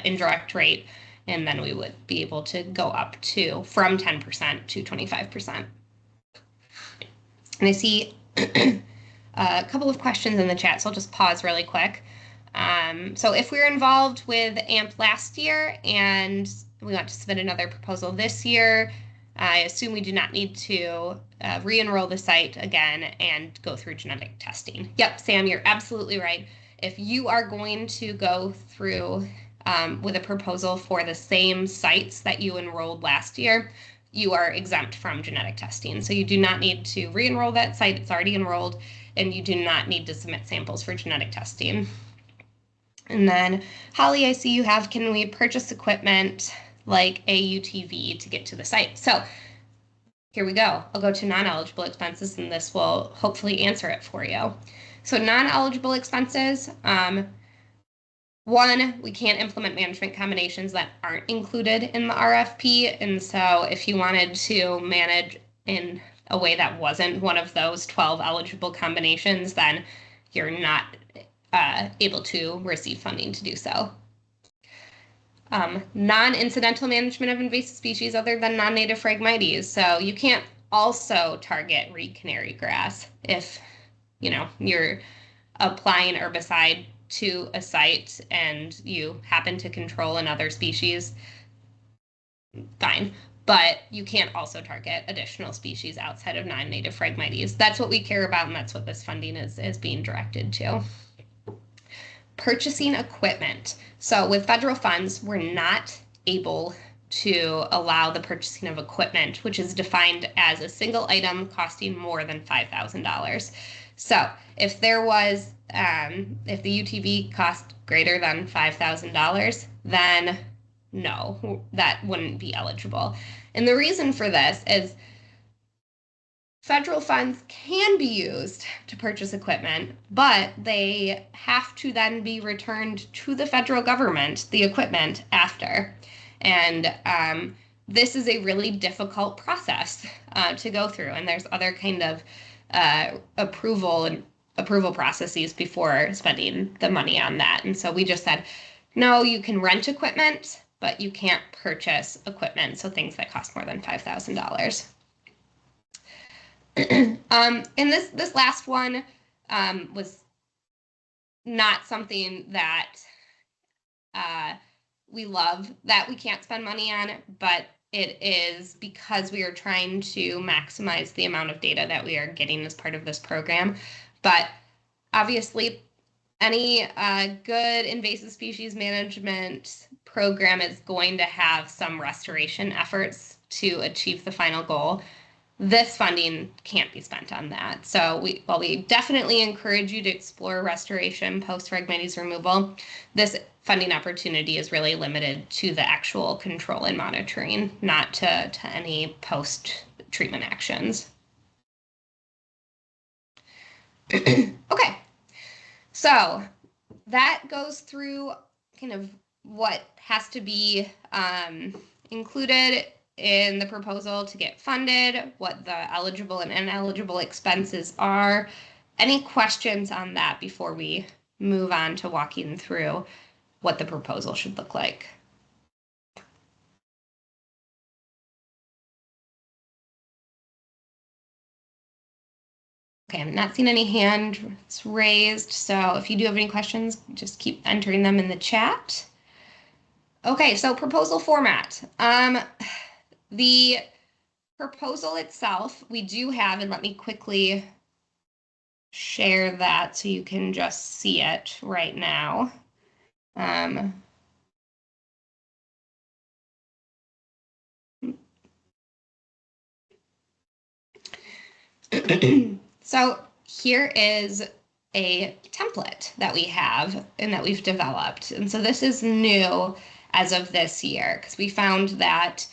indirect rate, and then we would be able to go up to from 10% to 25%. And I see a couple of questions in the chat, so I'll just pause really quick. So if we were involved with AMP last year and we want to submit another proposal this year, I assume we do not need to re-enroll the site again and go through genetic testing. Yep, Sam, you're absolutely right. If you are going to go through with a proposal for the same sites that you enrolled last year, you are exempt from genetic testing. So you do not need to re-enroll that site. It's already enrolled, and you do not need to submit samples for genetic testing. And then, Holly, I see you have, can we purchase equipment like a UTV to get to the site? So here we go. I'll go to non-eligible expenses, and this will hopefully answer it for you. So non-eligible expenses, one, we can't implement management combinations that aren't included in the RFP. And so if you wanted to manage in a way that wasn't one of those 12 eligible combinations, then you're not able to receive funding to do so. Non-incidental management of invasive species other than non-native Phragmites. So you can't also target reed canary grass if, you know, you're applying herbicide to a site and you happen to control another species, fine. But you can't also target additional species outside of non-native Phragmites. That's what we care about, and that's what this funding is being directed to. Purchasing equipment. So with federal funds, we're not able to allow the purchasing of equipment, which is defined as a single item costing more than $5,000. So if there was, if the UTV cost greater than $5,000, then no, that wouldn't be eligible. And the reason for this is federal funds can be used to purchase equipment, but they have to then be returned to the federal government, the equipment, after. And this is a really difficult process to go through. And there's other kind of approval processes before spending the money on that. And so we just said, no, you can rent equipment, but you can't purchase equipment. So things that cost more than $5,000. And this last one was not something that we love that we can't spend money on, but it is because we are trying to maximize the amount of data that we are getting as part of this program. But obviously, any good invasive species management program is going to have some restoration efforts to achieve the final goal. This funding can't be spent on that. So while we definitely encourage you to explore restoration post-Phragmites removal, this funding opportunity is really limited to the actual control and monitoring, not to any post-treatment actions. Okay, so that goes through kind of what has to be included in the proposal to get funded, what the eligible and ineligible expenses are. Any questions on that before we move on to walking through what the proposal should look like? Okay, I'm not seeing any hands raised, so if you do have any questions, just keep entering them in the chat. Okay, so proposal format. The proposal itself, we do have, and let me quickly share that so you can just see it right now. So here is a template that we have and that we've developed. And so this is new as of this year because we found that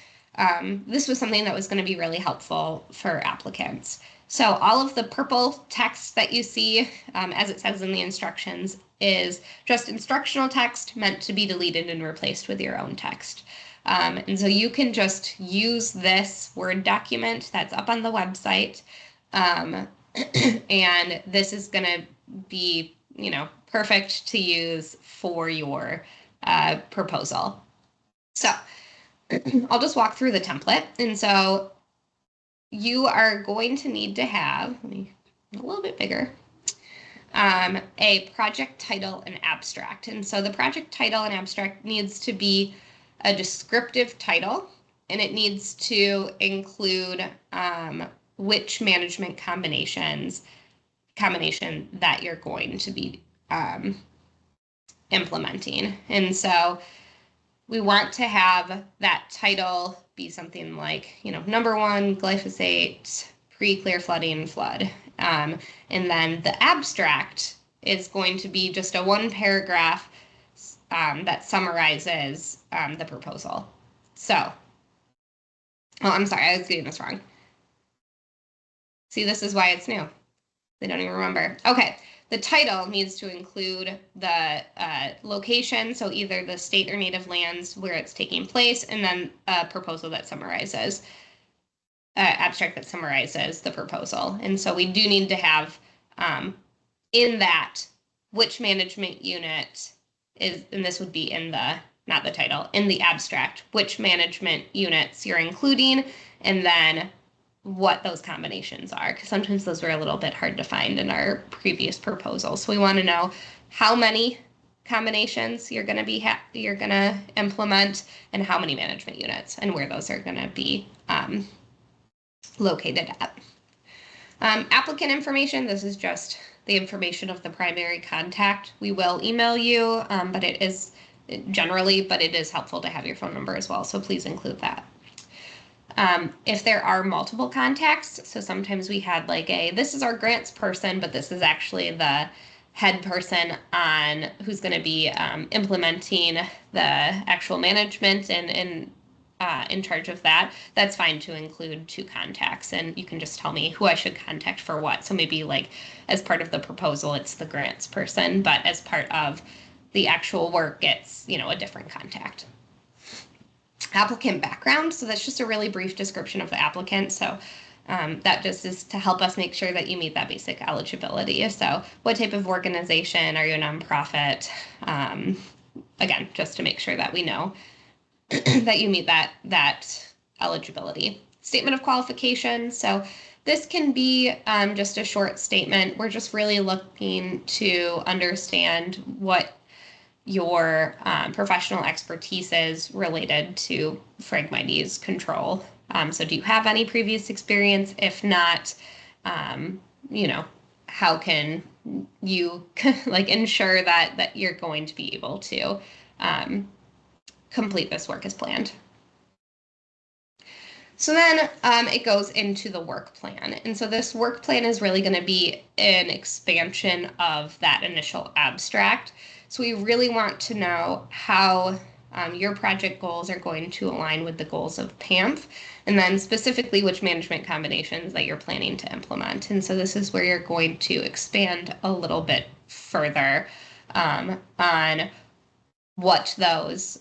this was something that was going to be really helpful for applicants. So all of the purple text that you see, as it says in the instructions, is just instructional text meant to be deleted and replaced with your own text. And so you can just use this Word document that's up on the website. And this is going to be, perfect to use for your proposal. So I'll just walk through the template. And so you are going to need to have, let me a little bit bigger, a project title and abstract. And so the project title and abstract needs to be a descriptive title, and it needs to include which management combination that you're going to be implementing. And so we want to have that title be something like, number 1, glyphosate, pre-clear flooding flood. And then the abstract is going to be just a 1 paragraph that summarizes the proposal. So, I'm sorry, I was getting this wrong. See, this is why it's new. They don't even remember. Okay, the title needs to include the location, so either the state or native lands where it's taking place, and then a proposal that summarizes, abstract that summarizes the proposal. And so we do need to have in that which management unit is, and this would be in the, not the title, in the abstract, which management units you're including, and then what those combinations are, because sometimes those were a little bit hard to find in our previous proposals. So we want to know how many combinations you're going to implement, and how many management units, and where those are going to be located at. Applicant information, this is just the information of the primary contact. We will email you, but it is helpful to have your phone number as well, so please include that. If there are multiple contacts, so sometimes we had like this is our grants person, but this is actually the head person on who's going to be implementing the actual management and in charge of that, that's fine to include 2 contacts, and you can just tell me who I should contact for what. So maybe like as part of the proposal, it's the grants person, but as part of the actual work, it's, a different contact. Applicant background, so that's just a really brief description of the applicant. So that just is to help us make sure that you meet that basic eligibility. So what type of organization, are you a nonprofit? Again, just to make sure that we know that you meet that eligibility. Statement of qualifications. So this can be just a short statement. We're just really looking to understand what your professional expertise is related to Phragmites control. So do you have any previous experience? If not, how can you ensure that you're going to be able to complete this work as planned? So then it goes into the work plan. And so this work plan is really going to be an expansion of that initial abstract. So we really want to know how your project goals are going to align with the goals of PAMF, and then specifically which management combinations that you're planning to implement. And so this is where you're going to expand a little bit further on what those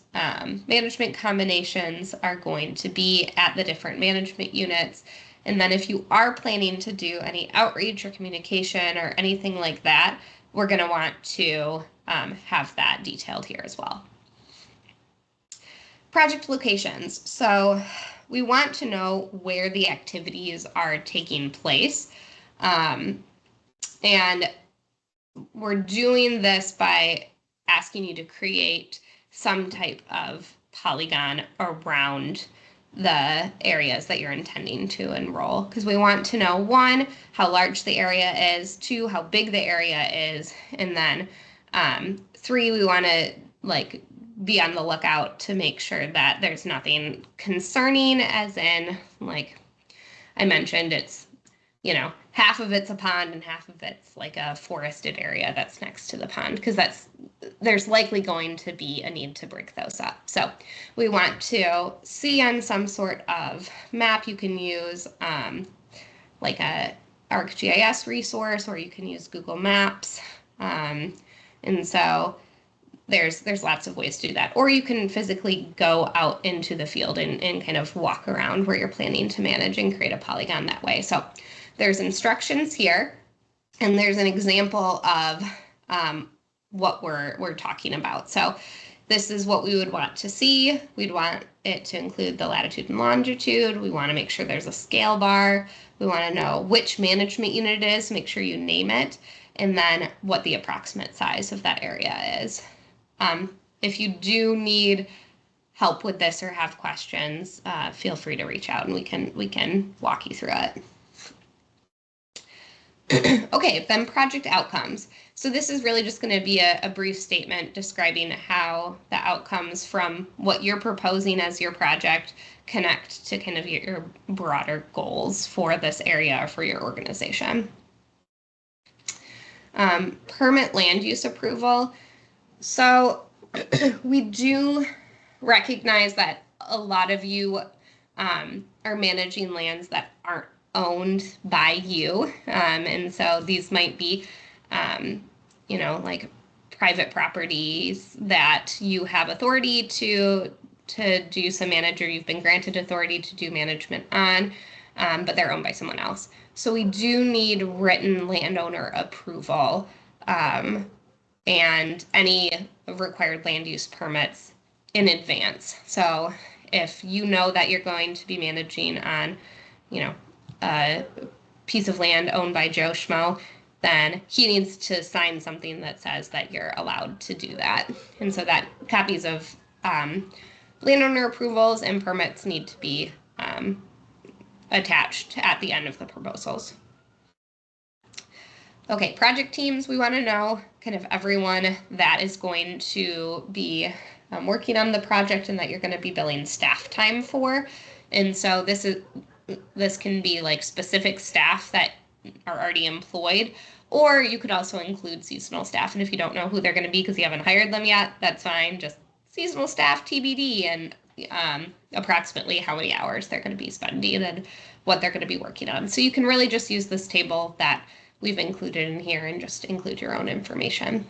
management combinations are going to be at the different management units. And then if you are planning to do any outreach or communication or anything like that, we're going to want to have that detailed here as well. Project locations. So we want to know where the activities are taking place. And we're doing this by asking you to create some type of polygon around the areas that you're intending to enroll, because we want to know, 1, how large the area is, 2, how big the area is, and then 3, we want to be on the lookout to make sure that there's nothing concerning, as in, like I mentioned, it's, half of it's a pond and half of it's like a forested area that's next to the pond, because there's likely going to be a need to break those up. So we want to see on some sort of map. You can use like a ArcGIS resource, or you can use Google Maps. And so there's lots of ways to do that. Or you can physically go out into the field and kind of walk around where you're planning to manage and create a polygon that way. So there's instructions here, and there's an example of what we're talking about. So this is what we would want to see. We'd want it to include the latitude and longitude. We want to make sure there's a scale bar. We want to know which management unit it is, make sure you name it, and then what the approximate size of that area is. If you do need help with this or have questions, feel free to reach out and we can walk you through it. Okay, then project outcomes. So this is really just going to be a brief statement describing how the outcomes from what you're proposing as your project connect to kind of your broader goals for this area or for your organization. Permit land use approval. So we do recognize that a lot of you are managing lands that aren't owned by you. And so these might be, you know, like private properties that you have authority to do some management, you've been granted authority to do management on, but they're owned by someone else. So we do need written landowner approval and any required land use permits in advance. So if you know that you're going to be managing on, you know, a piece of land owned by Joe Schmo, then he needs to sign something that says that you're allowed to do that. And so that copies of landowner approvals and permits need to be attached at the end of the proposals. Okay, project teams, we want to know kind of everyone that is going to be working on the project and that you're going to be billing staff time for. And so this can be like specific staff that are already employed, or you could also include seasonal staff. And if you don't know who they're going to be because you haven't hired them yet, that's fine. Just seasonal staff TBD, and approximately how many hours they're going to be spending and what they're going to be working on. So you can really just use this table that we've included in here and just include your own information.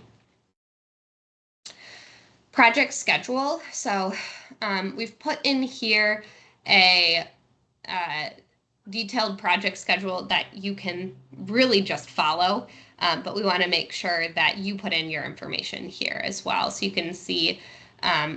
Project schedule. So we've put in here a detailed project schedule that you can really just follow, but we want to make sure that you put in your information here as well. So you can see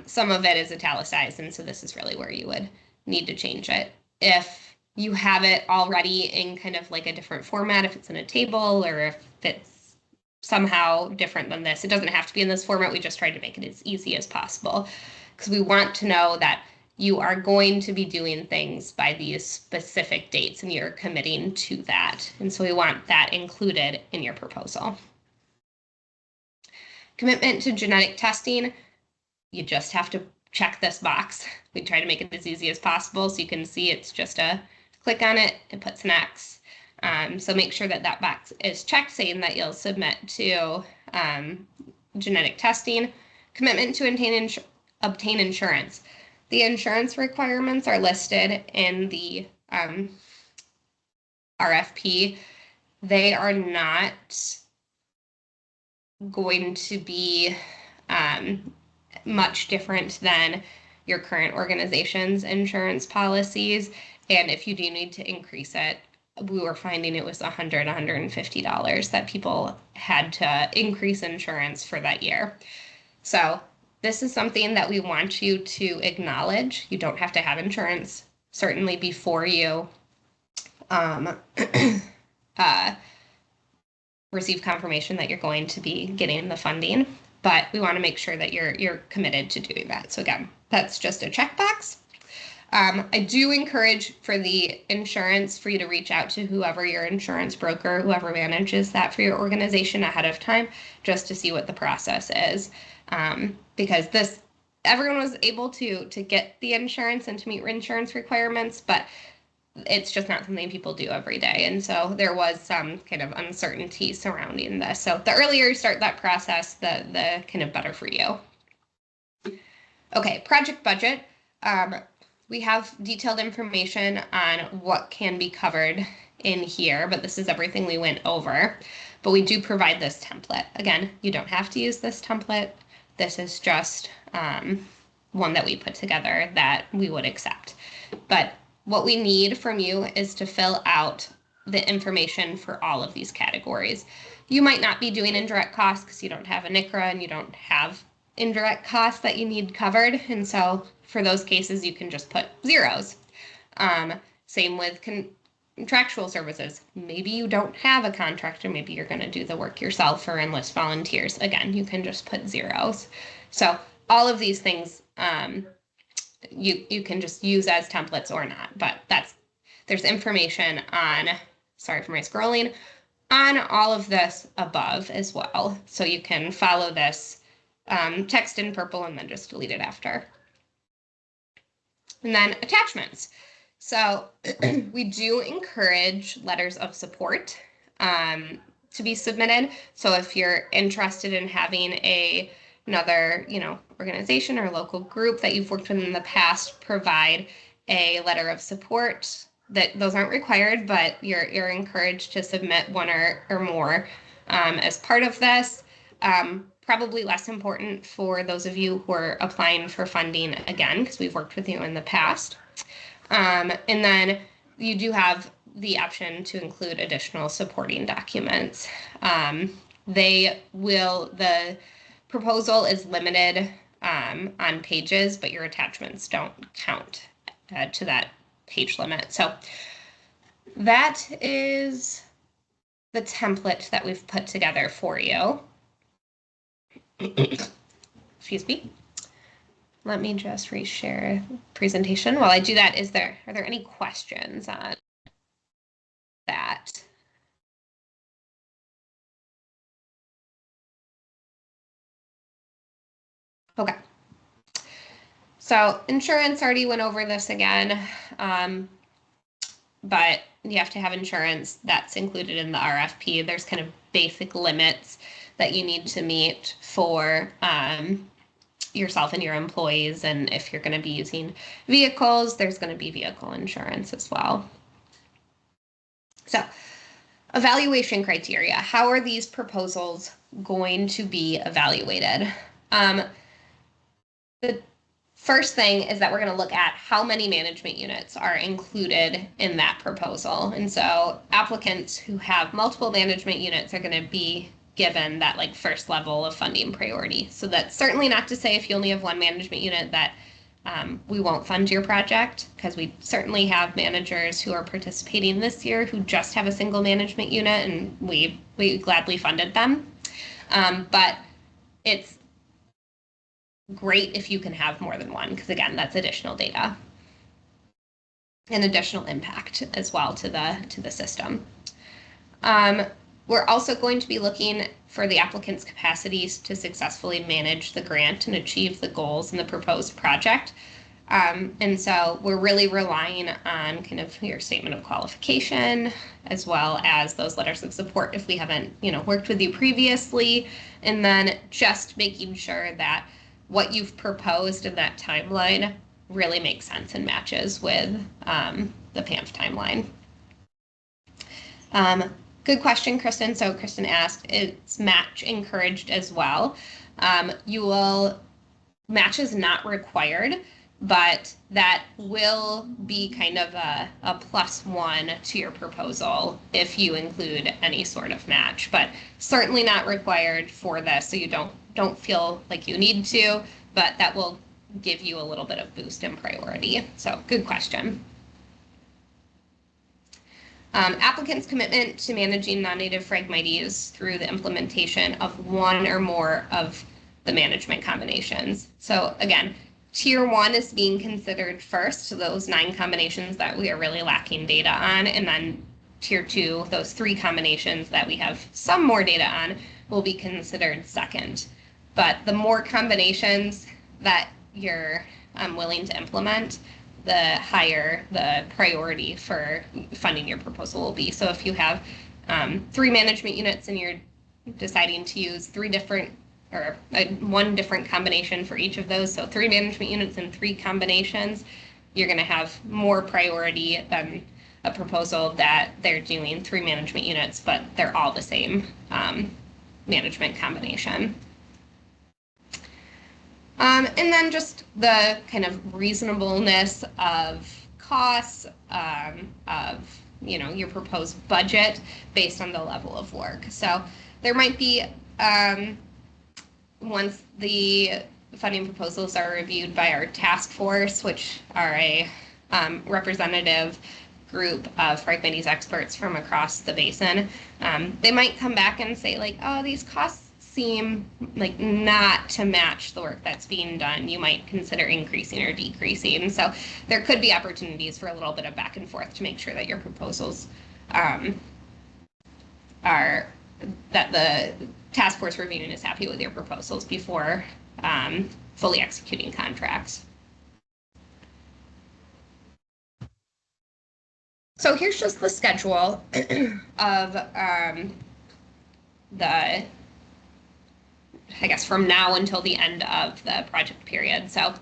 some of it is italicized, and so this is really where you would need to change it. If you have it already in kind of like a different format, if it's in a table or if it's somehow different than this, it doesn't have to be in this format. We just tried to make it as easy as possible because we want to know that you are going to be doing things by these specific dates and you're committing to that. And so we want that included in your proposal. Commitment to genetic testing, you just have to check this box. We try to make it as easy as possible so you can see it's just a click on it, it puts an X. So make sure that that box is checked saying that you'll submit to genetic testing. Commitment to obtain insurance. The insurance requirements are listed in the RFP. They are not going to be much different than your current organization's insurance policies. And if you do need to increase it, we were finding it was $100, $150 that people had to increase insurance for that year. So this is something that we want you to acknowledge. You don't have to have insurance, certainly before you receive confirmation that you're going to be getting the funding, but we want to make sure that you're committed to doing that. So again, that's just a checkbox. I do encourage for the insurance for you to reach out to whoever your insurance broker, whoever manages that for your organization ahead of time, just to see what the process is. Because everyone was able to get the insurance and to meet insurance requirements, but it's just not something people do every day. And so there was some kind of uncertainty surrounding this. So the earlier you start that process, the kind of better for you. Okay, project budget. We have detailed information on what can be covered in here, but this is everything we went over. But we do provide this template. Again, you don't have to use this template. This is just one that we put together that we would accept. But what we need from you is to fill out the information for all of these categories. You might not be doing indirect costs because you don't have a NCRA and you don't have indirect costs that you need covered. And so for those cases, you can just put zeros. Same with contractual services. Maybe you don't have a contractor. Maybe you're going to do the work yourself or enlist volunteers. Again, you can just put zeros. So all of these things you can just use as templates or not, but there's information on, sorry for my scrolling, on all of this above as well. So you can follow this text in purple and then just delete it after. And then attachments. So we do encourage letters of support to be submitted. So if you're interested in having another, organization or local group that you've worked with in the past provide a letter of support, that those aren't required, but you're encouraged to submit one or more as part of this. Probably less important for those of you who are applying for funding again, because we've worked with you in the past. And then you do have the option to include additional supporting documents. The proposal is limited on pages, but your attachments don't count to that page limit. So that is the template that we've put together for you. Excuse me. Let me just reshare the presentation. While I do that, are there any questions on that? Okay. So insurance, already went over this again, but you have to have insurance. That's included in the RFP. There's kind of basic limits that you need to meet for yourself and your employees. And if you're going to be using vehicles, there's going to be vehicle insurance as well. So evaluation criteria. How are these proposals going to be evaluated? The first thing is that we're going to look at how many management units are included in that proposal. And so applicants who have multiple management units are going to be given that first level of funding priority. So that's certainly not to say if you only have one management unit that we won't fund your project, because we certainly have managers who are participating this year who just have a single management unit, and we gladly funded them. But it's great if you can have more than one, because again, that's additional data and additional impact as well to the system. We're also going to be looking for the applicant's capacities to successfully manage the grant and achieve the goals in the proposed project. And so we're really relying on kind of your statement of qualification, as well as those letters of support if we haven't, worked with you previously, and then just making sure that what you've proposed in that timeline really makes sense and matches with the PAMF timeline. Good question, Kristen. So Kristen asked, is match encouraged as well? Match is not required, but that will be kind of a +1 to your proposal if you include any sort of match, but certainly not required for this. So you don't feel like you need to, but that will give you a little bit of boost in priority. So good question. Applicants' commitment to managing non-native Phragmites through the implementation of one or more of the management combinations. So again, Tier 1 is being considered first, so those 9 combinations that we are really lacking data on, and then Tier 2, those 3 combinations that we have some more data on, will be considered second. But the more combinations that you're willing to implement, the higher the priority for funding your proposal will be. So if you have 3 management units and you're deciding to use 3 different or one different combination for each of those, so 3 management units and 3 combinations, you're going to have more priority than a proposal that they're doing 3 management units, but they're all the same management combination. And then just the kind of reasonableness of costs of your proposed budget based on the level of work. So there might be once the funding proposals are reviewed by our task force, which are a representative group of fragmenties experts from across the basin, they might come back and say like, oh, these costs seem like not to match the work that's being done. You might consider increasing or decreasing. So there could be opportunities for a little bit of back and forth to make sure that your proposals are that the task force reviewing is happy with your proposals before fully executing contracts. So here's just the schedule of I guess from now until the end of the project period. So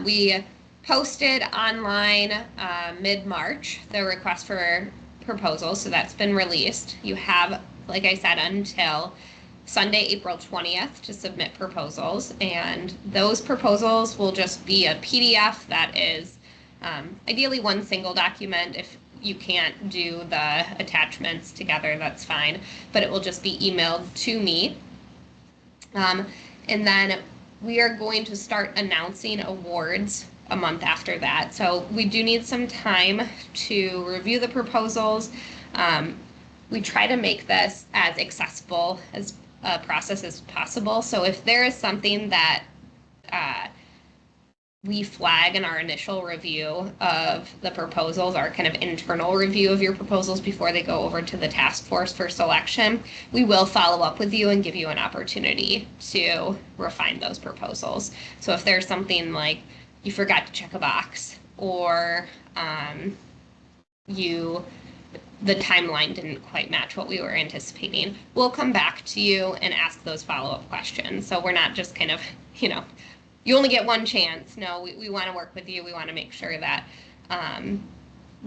we posted online mid-March the request for proposals, so that's been released. You have, like I said, until Sunday, April 20th to submit proposals, and those proposals will just be a PDF that is ideally one single document. If you can't do the attachments together, that's fine, but it will just be emailed to me. And then we are going to start announcing awards a month after that. So we do need some time to review the proposals. We try to make this as accessible as a process as possible. So if there is something that we flag in our initial review of the proposals, our kind of internal review of your proposals before they go over to the task force for selection, we will follow up with you and give you an opportunity to refine those proposals. So if there's something like you forgot to check a box, or the timeline didn't quite match what we were anticipating, we'll come back to you and ask those follow-up questions. So we're not just kind of, you only get one chance. No, we want to work with you. We want to make sure that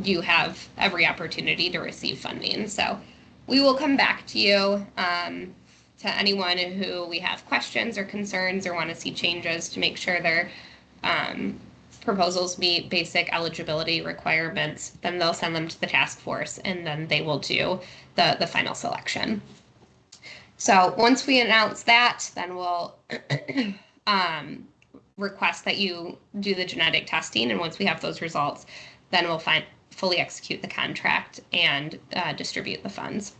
you have every opportunity to receive funding. So we will come back to you, to anyone who we have questions or concerns or want to see changes to make sure their proposals meet basic eligibility requirements. Then they'll send them to the task force, and then they will do the final selection. So once we announce that, then we'll request that you do the genetic testing, and once we have those results, then we'll fully execute the contract and distribute the funds.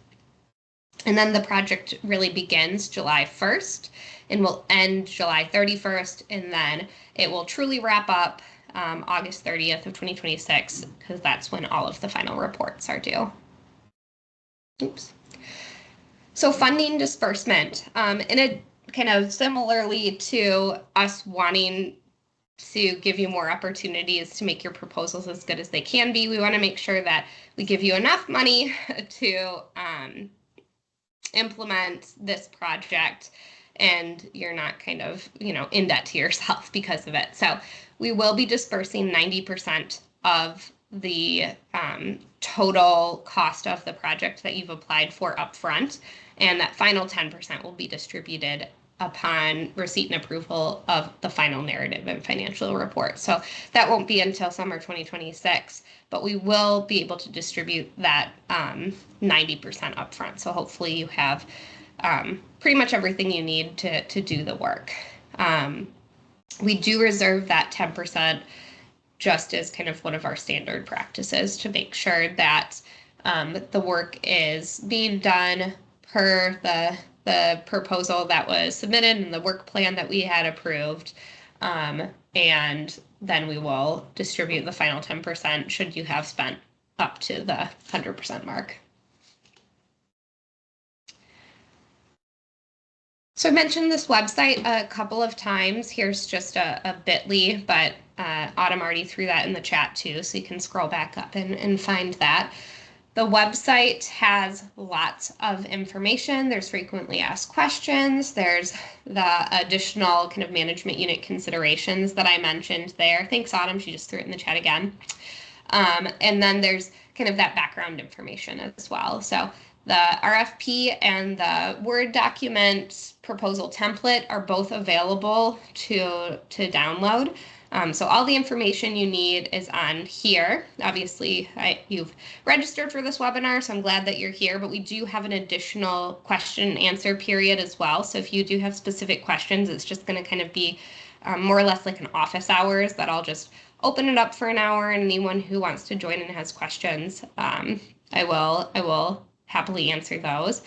And then the project really begins July 1st and will end July 31st, and then it will truly wrap up August 30th of 2026, because that's when all of the final reports are due. Oops. So funding disbursement, and it kind of similarly to us wanting to give you more opportunities to make your proposals as good as they can be, we want to make sure that we give you enough money to implement this project and you're not kind of, in debt to yourself because of it. So we will be dispersing 90% of the total cost of the project that you've applied for upfront, and that final 10% will be distributed upon receipt and approval of the final narrative and financial report. So that won't be until summer 2026, but we will be able to distribute that 90% upfront. So hopefully you have pretty much everything you need to do the work. We do reserve that 10% just as kind of one of our standard practices to make sure that the work is being done per the proposal that was submitted and the work plan that we had approved. And then we will distribute the final 10% should you have spent up to the 100% mark. So I mentioned this website a couple of times. Here's just a bit.ly, but Autumn already threw that in the chat too, so you can scroll back up and find that. The website has lots of information. There's frequently asked questions. There's the additional kind of management unit considerations that I mentioned there. Thanks, Autumn. She just threw it in the chat again. And then there's kind of that background information as well. So The RFP and the Word document proposal template are both available to download. So all the information you need is on here. Obviously, you've registered for this webinar, so I'm glad that you're here, but we do have an additional question and answer period as well. So if you do have specific questions, it's just going to kind of be more or less like an office hours that I'll just open it up for an hour, and anyone who wants to join and has questions, I will happily answer those.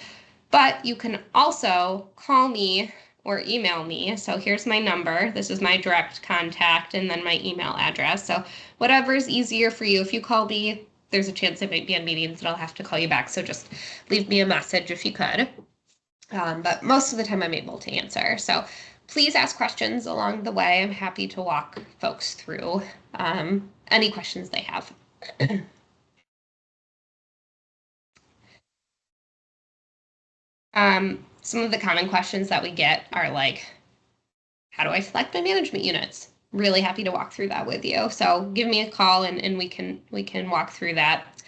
But you can also call me or email me. So here's my number. This is my direct contact and then my email address. So whatever is easier for you. If you call me, there's a chance I might be on meetings and I'll have to call you back. So just leave me a message if you could. But most of the time I'm able to answer. So please ask questions along the way. I'm happy to walk folks through any questions they have. Some of the common questions that we get are like, how do I select my management units? Really happy to walk through that with you. So give me a call and we can walk through that.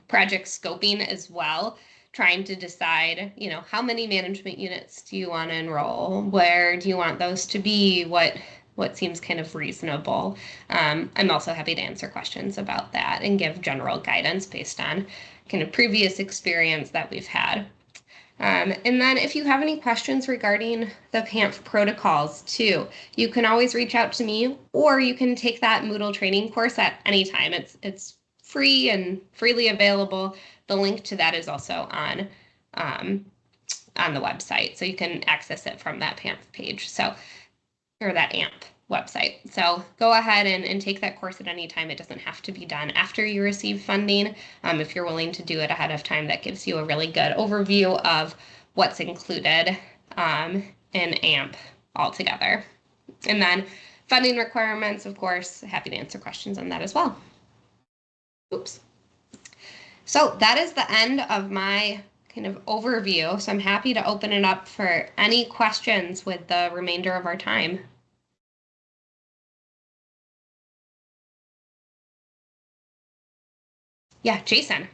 Project scoping as well, trying to decide, how many management units do you want to enroll? Where do you want those to be? What seems kind of reasonable? I'm also happy to answer questions about that and give general guidance based on kind of previous experience that we've had. And then if you have any questions regarding the PAMF protocols too, you can always reach out to me, or you can take that Moodle training course at any time. It's free and freely available. The link to that is also on the website, so you can access it from that PAMF page. Or that AMP website. So go ahead and take that course at any time. It doesn't have to be done after you receive funding. If you're willing to do it ahead of time, that gives you a really good overview of what's included in AMP altogether. And then funding requirements, of course, happy to answer questions on that as well. Oops. So that is the end of my kind of overview. So I'm happy to open it up for any questions with the remainder of our time. Yeah, Jason.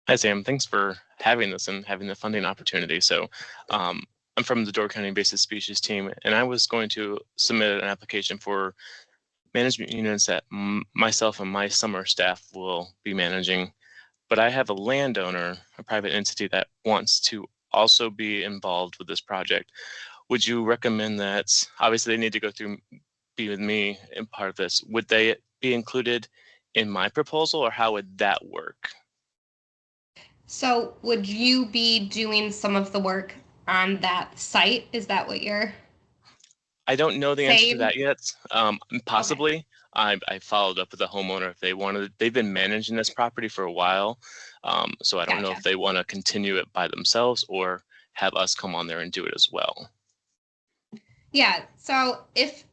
Hi, Sam. Thanks for having this and having the funding opportunity. So I'm from the Door County Invasive Species team, and I was going to submit an application for management units that myself and my summer staff will be managing. But I have a landowner, a private entity that wants to also be involved with this project. Would you recommend that? Obviously, they need to be with me in part of this. Would they be included in my proposal, or how would that work? So would you be doing some of the work on that site? Is that what you're I don't know the answer to saying? that yet. Possibly. Okay. I followed up with the homeowner if they wanted. They've been managing this property for a while, so I don't know if they want to continue it by themselves or have us come on there and do it as well. Yeah. So if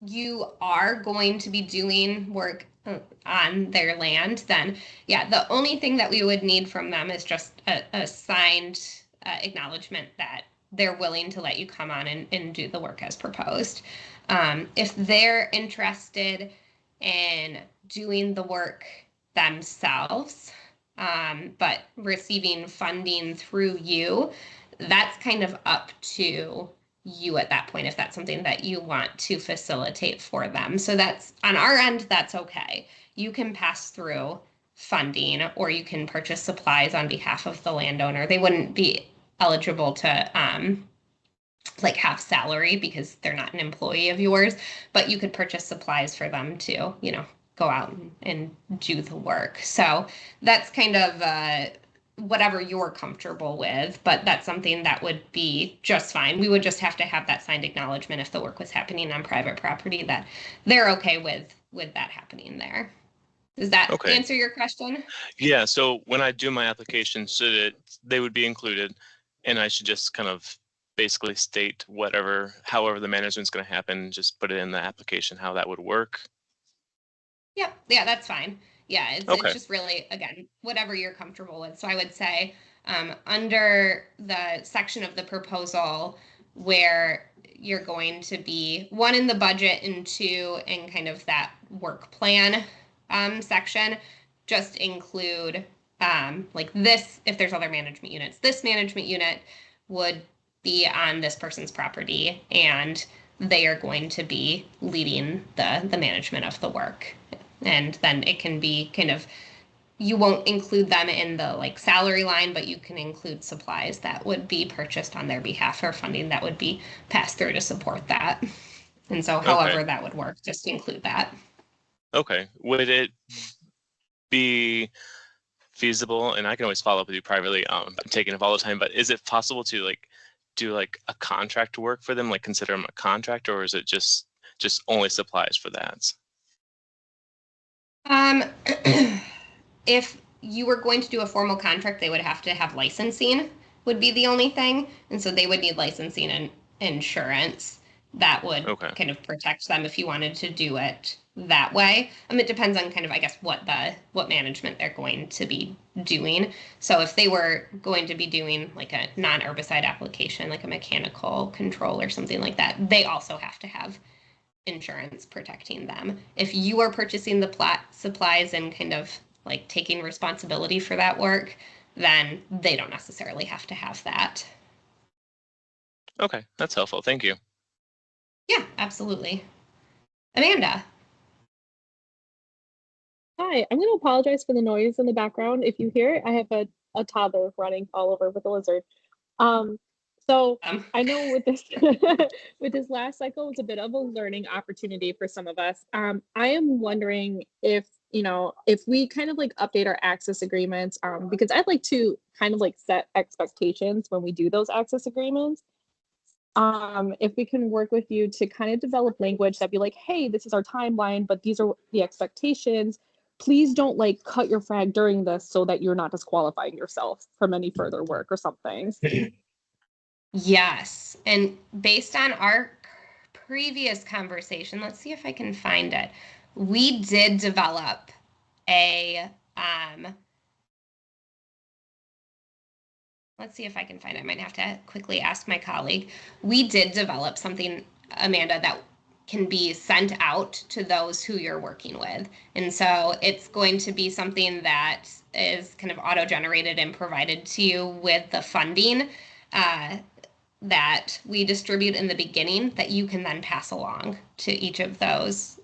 you are going to be doing work on their land, then yeah, the only thing that we would need from them is just a signed acknowledgement that they're willing to let you come on and do the work as proposed. If they're interested in doing the work themselves, but receiving funding through you, that's kind of up to you at that point if that's something that you want to facilitate for them. So that's on our end, that's okay. You can pass through funding or you can purchase supplies on behalf of the landowner. They wouldn't be eligible to like have salary because they're not an employee of yours, but you could purchase supplies for them to, go out and do the work. So that's kind of whatever you're comfortable with, but that's something that would be just fine. We would just have to have that signed acknowledgement if the work was happening on private property that they're okay with that happening there. Does that answer your question? Yeah, so when I do my application, they would be included, and I should just kind of basically state however the management's going to happen, just put it in the application, how that would work? Yeah, that's fine. Yeah, it's just really, again, whatever you're comfortable with. So I would say under the section of the proposal where you're going to be, 1, in the budget, and 2, in kind of that work plan section, just include like this, if there's other management units, this management unit would be on this person's property and they are going to be leading the management of the work. And then it can be kind of, you won't include them in the like salary line, but you can include supplies that would be purchased on their behalf or funding that would be passed through to support that. And so however that would work, just include that. Okay. Would it be feasible, and I can always follow up with you privately, I'm taking up all the time, but is it possible to like do like a contract work for them, like consider them a contract, or is it just only supplies for that? If you were going to do a formal contract, they would have to have licensing would be the only thing. And so they would need licensing and insurance that would kind of protect them if you wanted to do it that way. It depends on kind of, I guess, what management they're going to be doing. So if they were going to be doing like a non-herbicide application, like a mechanical control or something like that, they also have to have insurance protecting them. If you are purchasing the supplies and kind of like taking responsibility for that work, then they don't necessarily have to have that. Okay, that's helpful. Thank you. Yeah, absolutely. Amanda. Hi, I'm going to apologize for the noise in the background. If you hear it, I have a toddler running all over with a lizard. So I know with this with this last cycle, it's a bit of a learning opportunity for some of us. I am wondering if, if we kind of like update our access agreements, because I'd like to kind of like set expectations when we do those access agreements. If we can work with you to kind of develop language that'd be like, hey, this is our timeline, but these are the expectations. Please don't like cut your frag during this so that you're not disqualifying yourself from any further work or something. Yes. And based on our previous conversation, let's see if I can find it. We did develop a, let's see if I can find it. I might have to quickly ask my colleague. We did develop something, Amanda, that can be sent out to those who you're working with. And so it's going to be something that is kind of auto-generated and provided to you with the funding that we distribute in the beginning that you can then pass along to each of those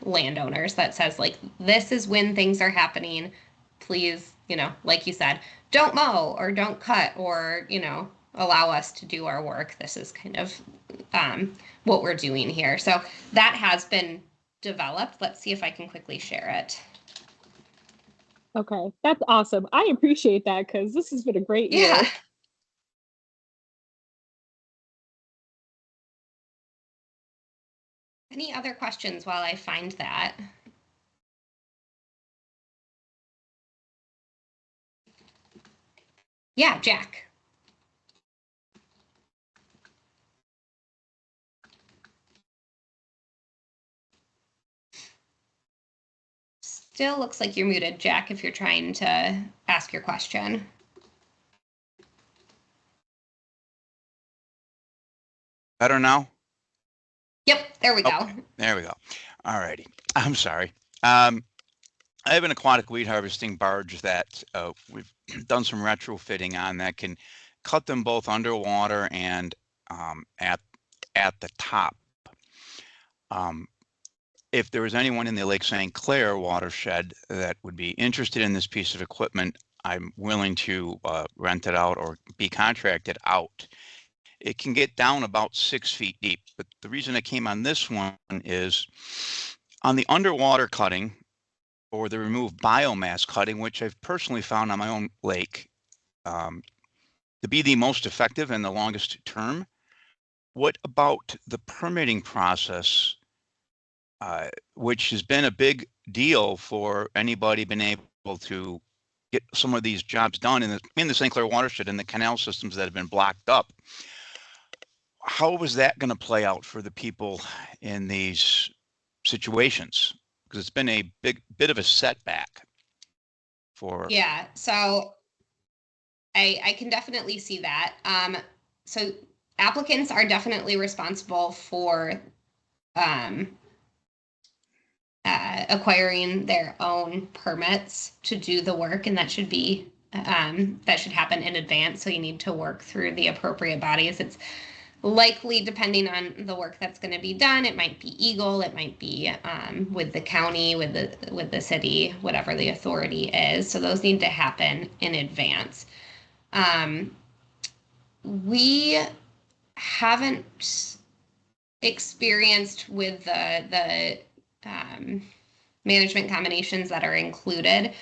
landowners that says like, this is when things are happening. Please, like you said, don't mow or don't cut or, allow us to do our work. This is kind of what we're doing here. So that has been developed. Let's see if I can quickly share it. Okay, that's awesome. I appreciate that because this has been a great year. Yeah. Any other questions while I find that? Yeah, Jack. Still looks like you're muted, Jack, if you're trying to ask your question. Better now? Yep, there we go. There we go. All righty. I'm sorry. I have an aquatic weed harvesting barge that we've done some retrofitting on that can cut them both underwater and at the top. If there was anyone in the Lake St. Clair watershed that would be interested in this piece of equipment, I'm willing to rent it out or be contracted out. It can get down about 6 feet deep, but the reason I came on this one is on the underwater cutting or the removed biomass cutting, which I've personally found on my own lake to be the most effective and the longest term. What about the permitting process, which has been a big deal for anybody been able to get some of these jobs done in the St. Clair watershed and the canal systems that have been blocked up? How was that going to play out for the people in these situations? Because it's been a bit of a setback for. Yeah, so I can definitely see that. So applicants are definitely responsible for acquiring their own permits to do the work, and that should happen in advance. So you need to work through the appropriate bodies. It's likely, depending on the work that's going to be done, it might be Eagle, it might be with the county, with the city, whatever the authority is. So those need to happen in advance. We haven't experienced with the management combinations that are included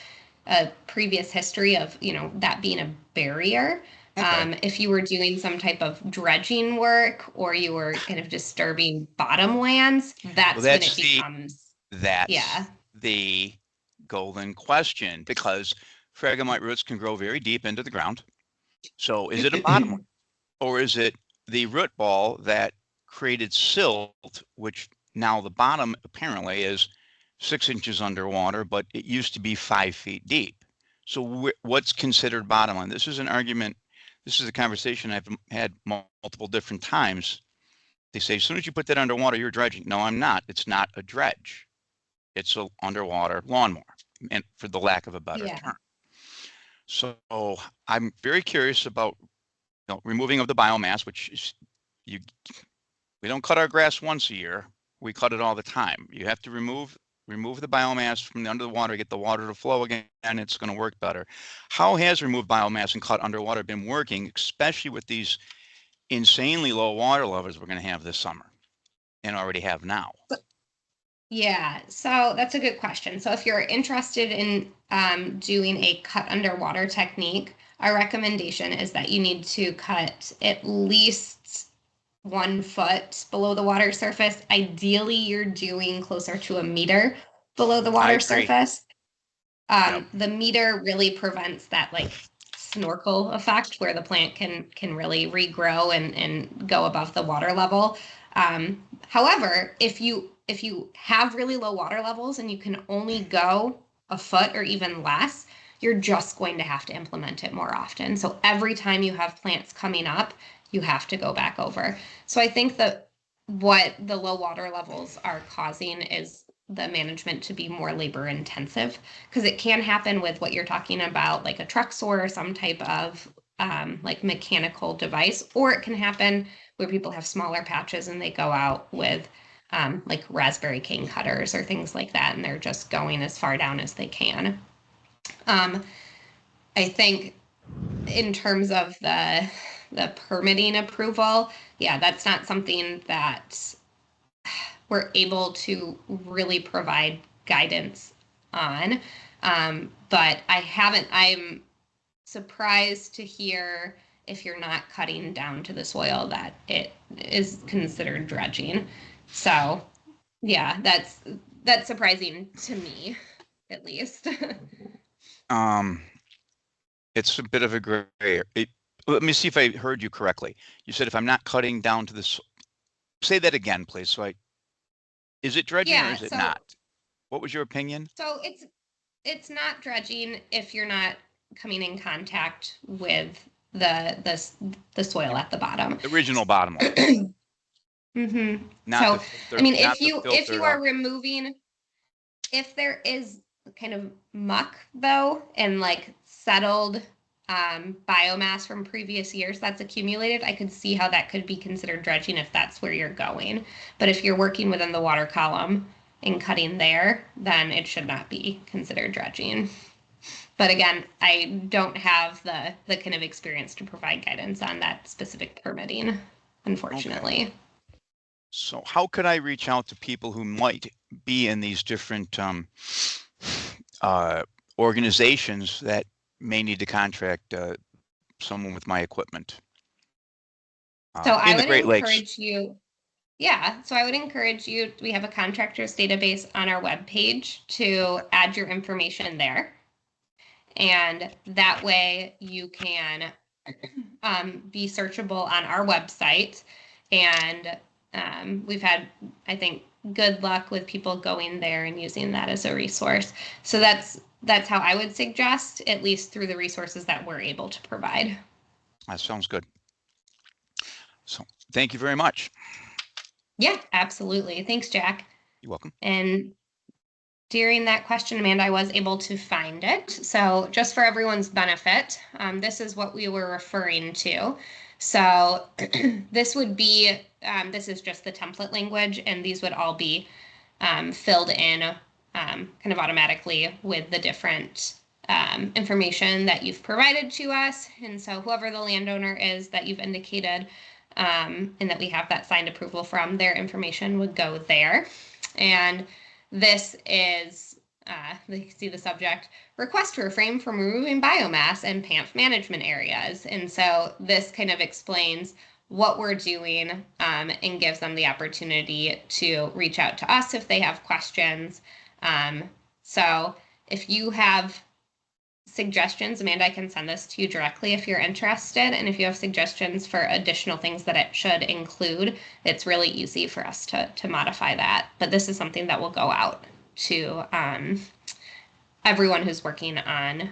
a previous history of that being a barrier. Okay. If you were doing some type of dredging work or you were kind of disturbing bottomlands, that's when it becomes. That's the golden question, because Phragmite roots can grow very deep into the ground. So is it a bottom or is it the root ball that created silt, which now the bottom apparently is 6 inches underwater, but it used to be 5 feet deep. So what's considered bottom line? This is an argument. This is a conversation I've had multiple different times. They say, as soon as you put that underwater, you're dredging. No, I'm not. It's not a dredge. It's an underwater lawnmower, and for the lack of a better term. So I'm very curious about removing of the biomass, which is, we don't cut our grass once a year. We cut it all the time. You have to remove the biomass from the under the water, get the water to flow again, and it's going to work better. How has removed biomass and cut underwater been working, especially with these insanely low water levels we're going to have this summer and already have now? Yeah, so that's a good question. So if you're interested in doing a cut underwater technique, our recommendation is that you need to cut at least 1 foot below the water surface. Ideally, you're doing closer to a meter below the water surface. The meter really prevents that like snorkel effect where the plant can really regrow and go above the water level. However, if you have really low water levels and you can only go a foot or even less, you're just going to have to implement it more often. So every time you have plants coming up, you have to go back over. So I think that what the low water levels are causing is the management to be more labor intensive, because it can happen with what you're talking about, like a truck saw or some type of like mechanical device, or it can happen where people have smaller patches and they go out with like raspberry cane cutters or things like that, and they're just going as far down as they can. I think in terms of the permitting approval, yeah, that's not something that we're able to really provide guidance on. But I'm surprised to hear if you're not cutting down to the soil that it is considered dredging. So yeah, that's surprising to me, at least. It's a bit of a gray area. Let me see if I heard you correctly. You said if I'm not cutting down to this, say that again, please. So is it dredging or is it not? What was your opinion? So it's not dredging if you're not coming in contact with the soil at the bottom. The original bottom line. Mm-hmm. So I mean, if you are removing, if there is kind of muck though, and like settled biomass from previous years that's accumulated, I could see how that could be considered dredging if that's where you're going. But if you're working within the water column and cutting there, then it should not be considered dredging. But again, I don't have the kind of experience to provide guidance on that specific permitting, unfortunately. Okay. So how could I reach out to people who might be in these different organizations that may need to contract someone with my equipment? So I would encourage you. Yeah, so I would encourage you, we have a contractors database on our webpage, to add your information there. And that way you can be searchable on our website. And we've had, I think, good luck with people going there and using that as a resource. So that's how I would suggest, at least through the resources that we're able to provide. That sounds good. So thank you very much. Yeah, absolutely. Thanks, Jack. You're welcome. And during that question, Amanda, I was able to find it. So just for everyone's benefit, this is what we were referring to. So this would be, this is just the template language, and these would all be filled in kind of automatically with the different information that you've provided to us. And so whoever the landowner is that you've indicated and that we have that signed approval from, their information would go there. And this is, you see the subject, request to refrain from removing biomass in PAMF management areas. And so this kind of explains what we're doing and gives them the opportunity to reach out to us if they have questions. So if you have suggestions, Amanda, I can send this to you directly if you're interested. And if you have suggestions for additional things that it should include, it's really easy for us to modify that. But this is something that will go out to everyone who's working on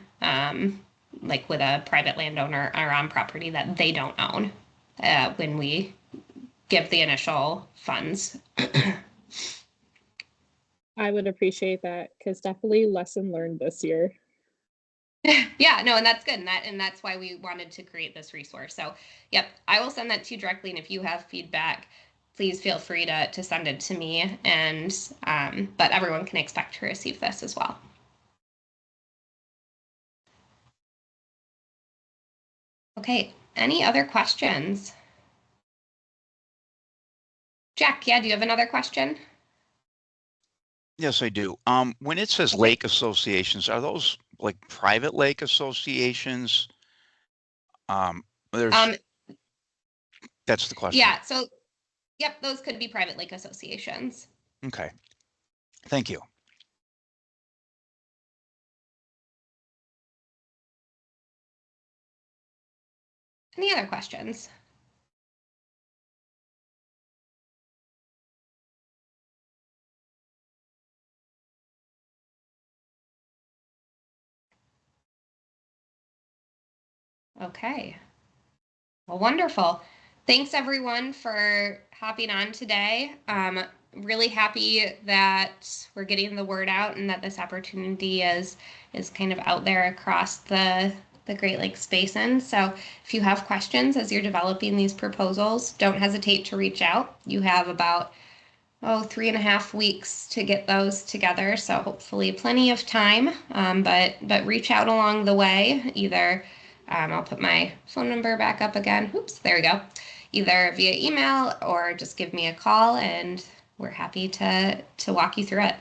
like with a private landowner or on property that they don't own when we give the initial funds. I would appreciate that, because definitely lesson learned this year. Yeah, no, and that's good. And that's why we wanted to create this resource. So, yep, I will send that to you directly. And if you have feedback, please feel free to send it to me. And but everyone can expect to receive this as well. Okay, any other questions? Jack, yeah, do you have another question? Yes, I do. When it says lake associations, are those like private lake associations? That's the question. Yeah, so, yep, those could be private lake associations. Okay. Thank you. Any other questions? Okay. Well, wonderful. Thanks everyone for hopping on today. Really happy that we're getting the word out and that this opportunity is kind of out there across the Great Lakes Basin. So if you have questions as you're developing these proposals, don't hesitate to reach out. You have about 3.5 weeks to get those together. So hopefully plenty of time, but reach out along the way. Either I'll put my phone number back up again. Oops, there we go. Either via email or just give me a call, and we're happy to walk you through it.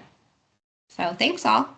So thanks all.